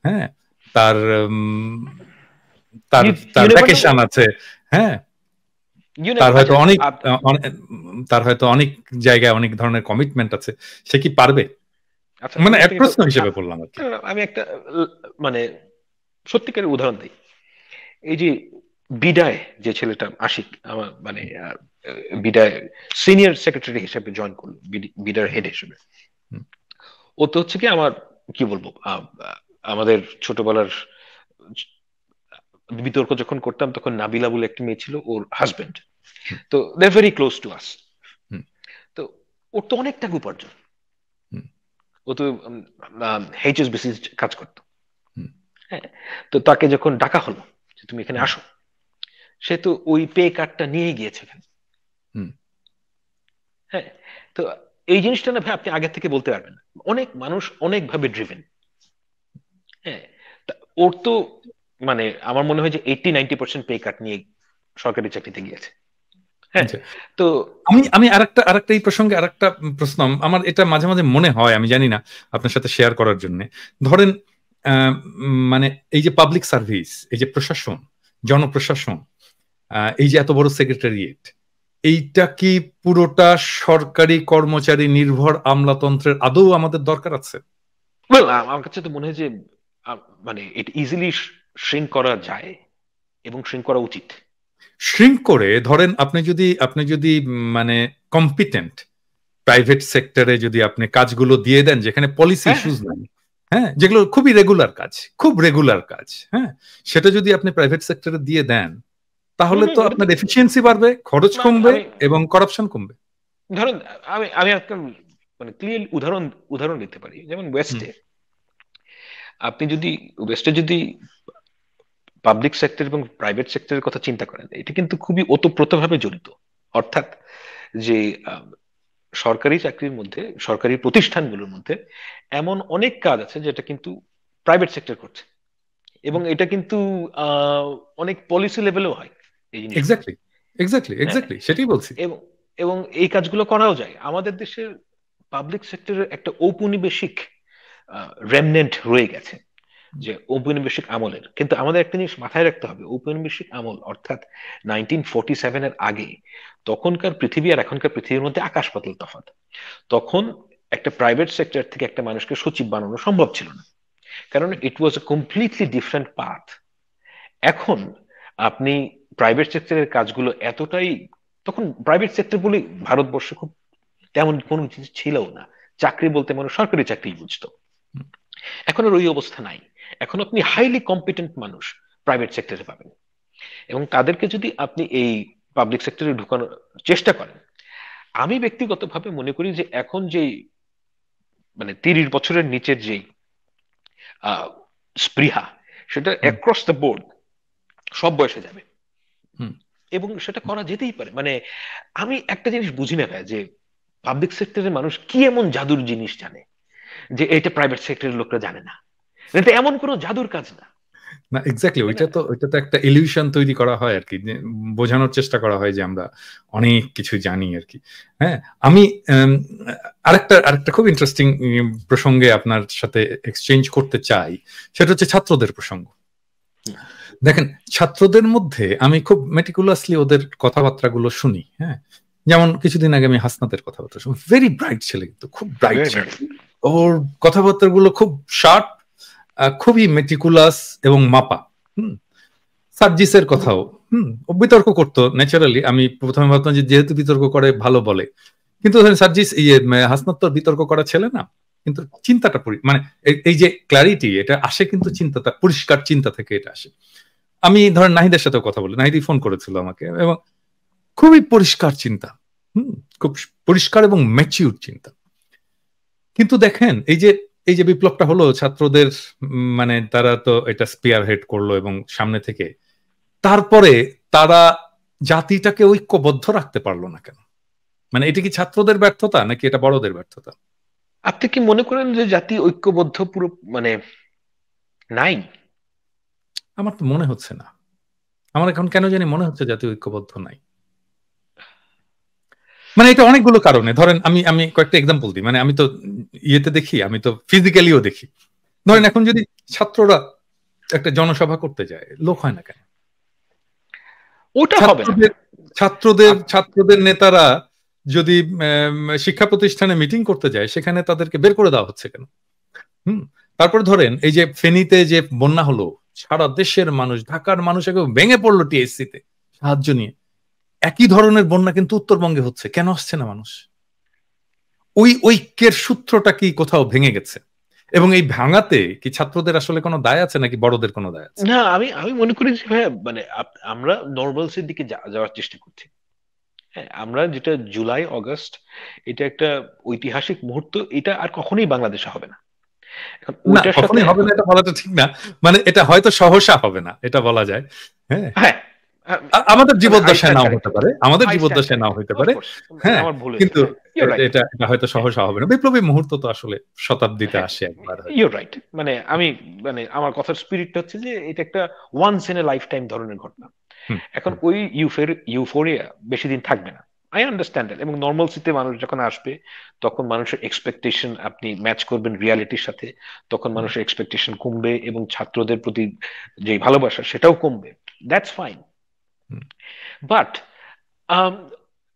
হ্যাঁ, তার তার তার ভ্যাকেশন আছে, হ্যাঁ, তার হয়তো অনেক তার হয়তো অনেক জায়গায় অনেক ধরনের কমিটমেন্ট আছে, সে কি পারবে? মানে এক প্রশ্ন হিসেবে বললাম আর কি। আমি একটা মানে সত্যিকারের উদাহরণ দিই। এই যে বিদায় যে ছেলেটা আশিক, আমার মানে বিদায় সিনিয়র সেক্রেটারি হিসেবে জয়েন করলো, বিদায়ের হেড হিসেবে। ও তো হচ্ছে কি আমার কি বলবো, আমাদের ছোটবেলার বিতর্ক যখন করতাম তখন নাবিলা বলে একটা মেয়ে ছিল, ওর হাজবেন্ড। তো they very close to us. তো ওর তো অনেক টাকা উপার্জন, ও তো HSBC কাজ করতো। হ্যাঁ, তো তাকে যখন ডাকা হলো যে তুমি এখানে আসো, সে তো ওই পে কার্ডটা নিয়ে গিয়েছে এখানে। হ্যাঁ, তো এই জিনিসটা না ভাই আপনি আগে থেকে বলতে পারবেন না। অনেক মানুষ অনেকভাবে ড্রিভেন। হ্যাঁ, ওর তো মানে আমার মনে হয় যে 80-90% পে কার্ড নিয়ে সরকারি চাকরিতে গিয়েছে। হ্যাঁ, তো আমি আরেকটা এই প্রসঙ্গে আরেকটা প্রশ্ন, আমার এটা মাঝে মাঝে মনে হয়, আমি জানি না, আপনার সাথে শেয়ার করার জন্য। ধরেন মানে এই যে পাবলিক সার্ভিস, এই যে প্রশাসন, জনপ্রশাসন, এই যে এত বড় সেক্রেটারিয়েট, এইটা কি পুরোটা সরকারি কর্মচারী নির্ভর আমলাতন্ত্রের আদৌ আমাদের দরকার আছে? আমার কাছে তো মনে হয় যে মানে এটা ইজিলি শ্রিঙ্ক করা যায় এবং শ্রিঙ্ক করা উচিত। শ্রিঙ্ক করে ধরেন আপনি যদি মানে কম্পিটেন্ট প্রাইভেট সেক্টরে যদি আপনি কাজগুলো দিয়ে দেন যেখানে পলিসি ইস্যুস নাই, হ্যাঁ, যেগুলো খুবই রেগুলার কাজ, খুব রেগুলার কাজ, হ্যাঁ, সেটা যদি আপনি প্রাইভেট সেক্টরে দিয়ে দেন, তাহলে তো আপনার এফিসিয়েন্সি বাড়বে, খরচ কমবে এবং কারাপশন কমবে। ধরুন আমি একটা মানে ক্লিয়ার উদাহরণ দিতে পারি, যেমন ওয়েস্টে ওয়েস্টে যদি পাবলিক সেক্টর এবং প্রাইভেট সেক্টরের কথা চিন্তা করেন, এটা কিন্তু খুবই ওতপ্রোতভাবে জড়িত। অর্থাৎ যে সরকারি চাকরির মধ্যে, সরকারি প্রতিষ্ঠানগুলোর মধ্যে এমন অনেক কাজ আছে যেটা কিন্তু প্রাইভেট সেক্টর করছে, এবং এটা কিন্তু অনেক পলিসি লেভেলেও হয় এই জিনিস। এক্স্যাক্টলি সেটাই বলছি। এবং এই কাজগুলো করাও যায়। আমাদের দেশের পাবলিক সেক্টরের একটা ঔপনিবেশিক রেমনেন্ট রয়ে গেছে, যে ঔপনিবেশিক আমলের। কিন্তু আমাদের একটা জিনিস মাথায় রাখতে হবে, ঔপনিবেশিক আমল অর্থাৎ 1947 এর আগে, তখনকার পৃথিবী আর এখনকার পৃথিবীর মধ্যে আকাশ পাতাল তফাৎ। তখন একটা প্রাইভেট সেক্টর থেকে একটা মানুষকে সচিব বানানো সম্ভব ছিল না, কারণ ইট ওয়াজ এ কমপ্লিটলি ডিফারেন্ট পাথ। এখন আপনি প্রাইভেট সেক্টরের কাজগুলো এতটাই, তখন প্রাইভেট সেক্টর বলে ভারতবর্ষে খুব তেমন কোনো জিনিস ছিল না। চাকরি বলতে মানুষ সরকারি চাকরি বুঝতো। এখন আর ওই অবস্থা নাই। এখন আপনি হাইলি কম্পিটেন্ট মানুষ প্রাইভেট সেক্টরে পাবেন, এবং তাদেরকে যদি আপনি এই পাবলিক সেক্টরে ঢুকানোর চেষ্টা করেন, আমি ব্যক্তিগতভাবে মনে করি যে এখন যে মানে 30 বছরের নিচের যে স্পৃহা, সেটা অ্যাক্রস দ্য বোর্ড সব বয়সে যাবে, এবং সেটা করা যেতেই পারে। মানে আমি একটা জিনিস বুঝি না ভাই, যে পাবলিক সেক্টরের মানুষ কি এমন জাদুর জিনিস জানে যে এটা প্রাইভেট সেক্টরের লোকরা জানে না? এটা এমন কোনো জাদুর কাজ না। না, এক্স্যাক্টলি, ওইটা তো একটা ইলিউশন তৈরি করা হয় আর কি, বোঝানোর চেষ্টা করা হয় যে আমরা অনেক কিছু জানি আর কি। হ্যাঁ, আমি আরেকটা খুব ইন্টারেস্টিং প্রসঙ্গে আপনার সাথে এক্সচেঞ্জ করতে চাই, সেটা হচ্ছে ছাত্রদের প্রসঙ্গ। দেখেন, ছাত্রদের মধ্যে আমি খুব মেটিকুলাসলি ওদের কথাবার্তা গুলো শুনি। হ্যাঁ, যেমন কিছুদিন আগে আমি হাসনাতের কথাবার্তা শুনি, ভেরি ব্রাইট ছেলে, কিন্তু খুব ব্রাইট ছেলে, ওর কথাবার্তা গুলো খুব শার্প, খুবই মেটিকুলাস এবং মাপা। সার্জিসের কথাও বিতর্ক করতো ন্যাচারালি। আমি প্রথমে ভাবতাম যে যেহেতু বিতর্ক করে ভালো বলে, কিন্তু সার্জিস হাসনাত তো বিতর্ক করা ছেলে না, কিন্তু চিন্তাটা মানে এই যে ক্ল্যারিটি, এটা আসে কিন্তু চিন্তাটা, পরিষ্কার চিন্তা থেকে এটা আসে। আমি ধরেন নাহিদের সাথেও কথা বলি, নাহিদি ফোন করেছিল আমাকে, এবং খুবই পরিষ্কার চিন্তা, খুব পরিষ্কার এবং ম্যাচিউর চিন্তা। কিন্তু দেখেন এই যে বিপ্লবটা হলো ছাত্রদের, মানে তারা তো এটা স্পিয়ার হেড করলো এবং সামনে থেকে, তারপরে তারা জাতিটাকে ঐক্যবদ্ধ রাখতে পারলো না কেন? মানে এটা কি ছাত্রদের ব্যর্থতা নাকি এটা বড়দের ব্যর্থতা? আপনি কি মনে করেন যে জাতি ঐক্যবদ্ধ পুরো মানে নাই? আমার তো মনে হচ্ছে না। আমার এখন কেন জানি মনে হচ্ছে জাতি ঐক্যবদ্ধ নাই। মানে এটা অনেকগুলো কারণে, ধরেন আমি আমি কয়েকটা এক্সাম্পল দিই। মানে আমি তো ইয়েতে দেখি, আমি তো ফিজিক্যালিও দেখি। ধরেন এখন যদি ছাত্ররা একটা জনসভা করতে যায়, লোক হয় না কেন? ওটা হবে না। ছাত্রদের ছাত্রদের নেতারা যদি শিক্ষা প্রতিষ্ঠানে মিটিং করতে যায়, সেখানে তাদেরকে বের করে দেওয়া হচ্ছে কেন? হুম। তারপরে ধরেন এই যে ফেনীতে যে বন্যা হলো, সারা দেশের মানুষ, ঢাকার মানুষ একেবারে ভেঙে পড়লো টিএসসি তে সাহায্য নিয়ে। একই ধরনের বন্যা কিন্তু উত্তরবঙ্গে হচ্ছে, কেন আসছে না মানুষ? ওই ঐক্যের সূত্রটা কি কোথাও ভেঙে গেছে? এবং এই ভাঙাতে কি ছাত্রদের আসলে কোনো দায় আছে নাকি বড়দের কোনো দায় আছে? না, আমি আমি মনে করি যে হ্যাঁ, মানে আমরা নর্মালসের দিকে যাওয়ার চেষ্টা করছি। হ্যাঁ, আমরা যেটা জুলাই আগস্ট, এটা একটা ঐতিহাসিক মুহূর্ত, এটা আর কখনোই বাংলাদেশে হবে না। এখন না, ওইটার সাথে কখনোই হবে না এটা বলাটা ঠিক না। মানে এটা হয়তো সহসা হবে না, এটা বলা যায়। হ্যাঁ, হ্যাঁ, হ্যাঁ, আমাদের মানে আই জীবদ্দশায় স্ট্যান্ড নাও হতে কারেক্টেড। পারে, আমাদের আই স্ট্যান্ড জীবদ্দশায় নাও কারেক্টেড, হতে অফ পারে। কোর্স। হ্যাঁ, আমার ভুল হয়েছে, কিন্তু হ্যাঁ, ইউর রাইট। এটা হয়তো হ্যাঁ, সহসা হবে না। বিপ্লবী মুহূর্ত তো আসলে শতাব্দীতে হ্যাঁ, আসে একবার হয়তো। Your right. মানে আমি, মানে আমার কথার স্পিরিটটা হচ্ছে যে এটা একটা once in a life time ধরনের ঘটনা। হুম, এখন হুম, ওই ইউফোরিয়া বেশি দিন থাকবে না। I understand that. এবং নর্মালসিতে মানুষ যখন আসবে, তখন মানুষের এক্সপেকটেশন আপনি ম্যাচ করবেন রিয়ালিটির সাথে, তখন হুম, মানুষের এক্সপেকটেশন কমবে এবং ছাত্রদের প্রতি যে ভালোবাসা সেটাও কমবে। That's fine. হুম, বাট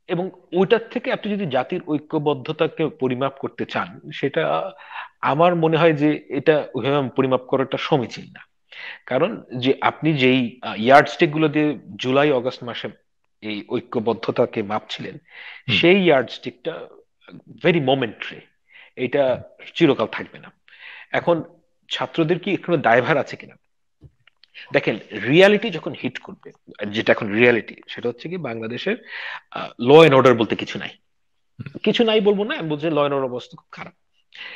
এবং ওইটার থেকে আপনি যদি জাতির ঐক্যবদ্ধতাকে পরিমাপ করতে চান, সেটা আমার মনে হয় যে এটা ওইভাবে পরিমাপ করাটা সমীচীন না। কারণ যে আপনি যেই ইয়ার্ডস্টিক গুলো দিয়ে জুলাই অগস্ট মাসে এই ঐক্যবদ্ধতাকে মাপছিলেন, হুম, সেই ইয়ার্ডস্টিকটা ভেরি মোমেন্টারি। এটা চিরকাল থাকবে না। এখন ছাত্রদের কি এখানে দায়ভার আছে কিনা? দেখেন, রিয়ালিটি যখন হিট করবে, যেটা এখন রিয়ালিটি, সেটা হচ্ছে কি বাংলাদেশের ল এন্ড অর্ডার বলতে কিছু নাই। কিছু নাই বলবো না, আমি বলছি ল এন্ড অর্ডার অবস্থা খুব খারাপ।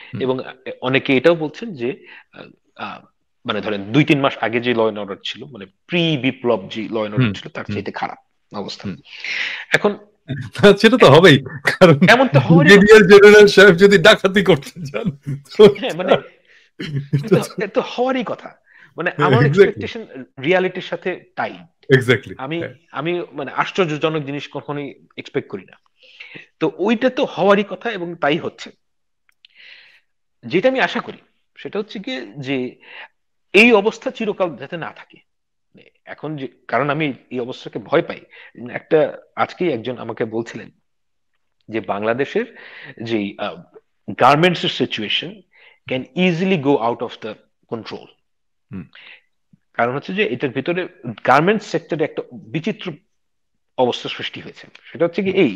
হুম, এবং অনেকে এটাও বলছেন যে আহ, আহ, মানে ধরেন 2-3 মাস আগে যে ল এন্ড অর্ডার ছিল, মানে প্রি বিপ্লব যে ল এন্ড হুম, অর্ডার ছিল, তার হুম, চাইতে খারাপ অবস্থা হুম। এখন। সেটা তো হবেই, কারণ এমন তো হওয়ারই কথা। ব্রিগেডিয়ার জেনারেল সাহেব যদি ডাকাতি করতে চান, তো হ্যাঁ, মানে এটা তো এটা তো হওয়ারই কথা। মানে আমার এক্স্যাক্টলি, এক্সপেকটেশন রিয়ালিটির সাথে টাই। এক্স্যাক্টলি। আমি আমি মানে আশ্চর্যজনক জিনিস কখনোই এক্সপেক্ট করি না। তো ওইটা তো হওয়ারই কথা এবং তাই হচ্ছে। যেটা আমি আশা করি সেটা হচ্ছে কি, যে এই অবস্থা চিরকাল যাতে না থাকে। মানে এখন যে, কারণ আমি এই অবস্থাকে ভয় পাই। একটা, আজকেই একজন আমাকে বলছিলেন যে বাংলাদেশের যে গার্মেন্টস এর situation can easily go out of the control. কারণ হচ্ছে যে এটার ভিতরে গার্মেন্টস সেক্টরে একটা বিচিত্র অবস্থা সৃষ্টি হয়েছে। সেটা হচ্ছে কি এই,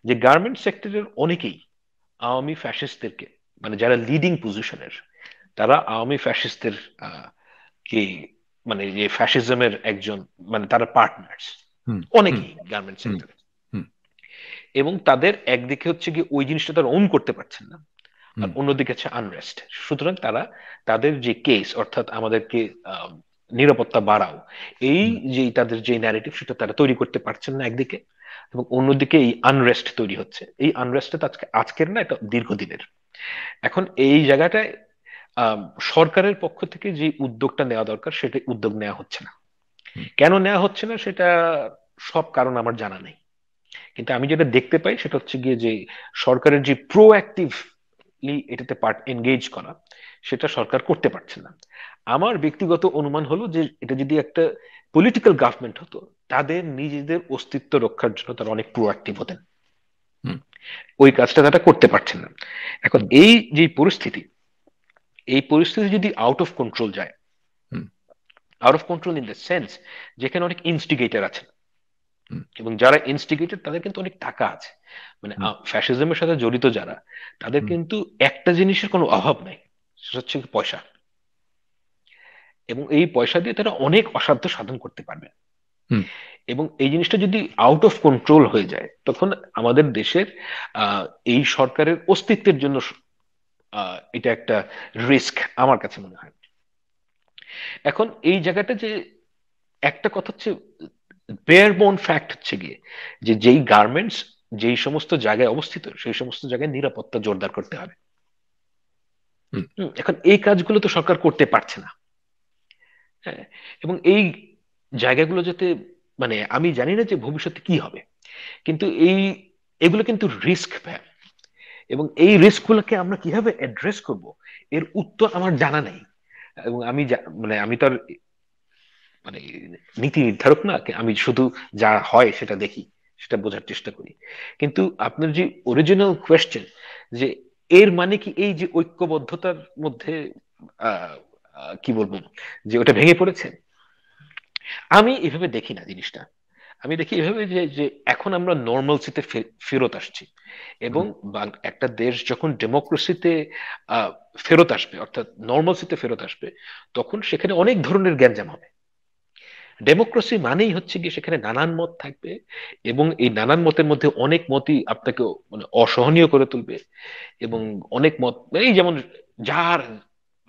যে গার্মেন্ট সেক্টরের অনেকেই আওয়ামী ফ্যাসিস্টদেরকে, মানে যারা লিডিং পজিশনের, তারা আওয়ামী ফ্যাসিস্টদের কি, মানে যে ফ্যাসিজমের একজন, মানে তারা পার্টনার্স হুম, হুম, অনেকেই গার্মেন্ট হুম, সেক্টরে। হুম, এবং তাদের একদিকে হচ্ছে কি ওই জিনিসটা তারা ওন করতে পারছেন না, আর হুম, অন্যদিকে হচ্ছে আনরেস্ট। সুতরাং তারা তাদের যে কেস, অর্থাৎ আমাদেরকে আহ, নিরাপত্তা বাড়াও, এই হুম, যে তাদের যে ন্যারেটিভ, সেটা তারা তৈরি করতে পারছেন না একদিকে। এবং অন্যদিকে এই আনরেস্ট তৈরি হচ্ছে। এই আনরেস্টটা আজকে আজকের না, এটা দীর্ঘদিনের। এখন এই জায়গাটায় আহ, সরকারের পক্ষ থেকে যে উদ্যোগটা নেওয়া দরকার, সেটা উদ্যোগ নেওয়া হচ্ছে না। হুম, কেন নেওয়া হচ্ছে না সেটা সব কারণ আমার জানা নেই। কিন্তু আমি যেটা দেখতে পাই সেটা হচ্ছে গিয়ে যে সরকারের যে প্রোঅ্যাক্টিভলি এটাতে পার্ট এনগেজ করা, সেটা সরকার করতে পারছে না। আমার ব্যক্তিগত অনুমান হলো যে এটা যদি একটা পলিটিক্যাল গভর্নমেন্ট হতো, তাদের নিজেদের অস্তিত্ব রক্ষার জন্য তারা অনেক প্রোঅ্যাক্টিভ হতেন। হুম, ওই কাজটা তারা করতে পারছেন না। এখন হুম, এই যে পরিস্থিতি, এই পরিস্থিতি যদি আউট অফ কন্ট্রোল যায়, হুম, out of control in the sense যেখানে অনেক ইনস্টিগেটর আছেন, হুম, এবং যারা ইনস্টিগেটেড তাদের কিন্তু অনেক টাকা আছে। মানে হুম, ফ্যাসিজমের সাথে জড়িত যারা, তাদের হুম, কিন্তু একটা জিনিসের কোনো অভাব নাই, সেটা হচ্ছে পয়সা। এবং এই পয়সা দিয়ে তারা অনেক অসাধ্য সাধন করতে পারবে। হুম, এবং এই জিনিসটা যদি আউট অফ কন্ট্রোল হয়ে যায়, তখন আমাদের দেশের এই সরকারের অস্তিত্বের জন্য এটা একটা রিস্ক আমার কাছে মনে হয়। এখন এই জায়গাটা যে, একটা কথা হচ্ছে বেয়ার বোন ফ্যাক্ট হচ্ছে গিয়ে যে যেই গার্মেন্টস যেই সমস্ত জায়গায় অবস্থিত সেই সমস্ত জায়গায় নিরাপত্তা জোরদার করতে হবে। এখন এই কাজগুলো তো সরকার করতে পারছে না। হ্যাঁ, এবং এই জায়গাগুলো যাতে মানে আমি জানি না যে ভবিষ্যতে কি হবে, কিন্তু এগুলো কিন্তু রিস্ক, এবং এই রিস্ক গুলোকে আমরা কিভাবে অ্যাড্রেস করব এর উত্তর আমার জানা নেই। এবং আমি মানে আমি তো আর মানে নীতি নির্ধারক না, আমি শুধু যা হয় সেটা দেখি, সেটা বোঝার চেষ্টা করি। কিন্তু আপনার যে অরিজিনাল কোয়েশ্চেন যে এর মানে কি এই যে ঐক্যবদ্ধতার মধ্যে আহ কি বলবো যে ওটা ভেঙে পড়েছে, আমি এভাবে দেখি না জিনিসটা। আমি দেখি এভাবে যে যে এখন আমরা নর্মালসিতে ফেরত আসছি, এবং একটা দেশ যখন ডেমোক্রেসিতে ফেরত আসবে, অর্থাৎ নর্মালসিতে ফেরত আসবে, তখন সেখানে অনেক ধরনের গ্যাঞ্জাম হবে। ডেমোক্রেসি মানেই হচ্ছে কি সেখানে নানান মত থাকবে, এবং এই নানান মতের মধ্যে অনেক মতই আপনাকে মানে অসহনীয় করে তুলবে, এবং অনেক মত এই যেমন যার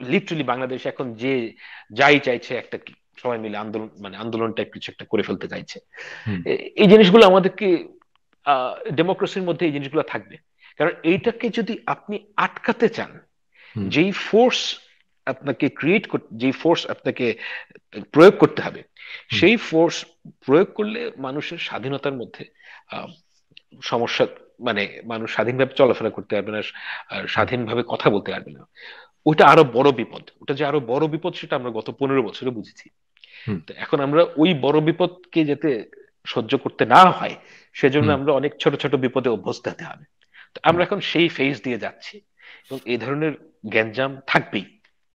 লিটারালি বাংলাদেশ এখন যে যাই চাইছে একটা সবাই মিলে আন্দোলন মানে আন্দোলন টাইপ কিছু একটা করে ফেলতে চাইছে। এই জিনিসগুলো আমাদেরকে ডেমোক্রেসির মধ্যে এই জিনিসগুলো থাকবে। কারণ এইটাকে যদি আপনি আটকাতে চান, যেই ফোর্স আপনাকে যেই ফোর্স আপনাকে প্রয়োগ করতে হবে, সেই ফোর্স প্রয়োগ করলে মানুষের স্বাধীনতার মধ্যে সমস্যা, মানে মানুষ স্বাধীনভাবে চলাফেরা করতে পারবে না, আর স্বাধীনভাবে কথা বলতে পারবে না। ওটা আরো বড় বিপদ। ওটা যে আরো বড় বিপদ সেটা আমরা গত 15 বছরে বুঝেছি। তো এখন আমরা ওই বড় বিপদকে যাতে সহ্য করতে না হয় সেজন্য আমরা অনেক ছোট ছোট বিপদে অভ্যস্ত হতে হবে। তো আমরা এখন সেই ফেজ দিয়ে যাচ্ছি, এবং এই ধরনের গ্যাঞ্জাম থাকবেই।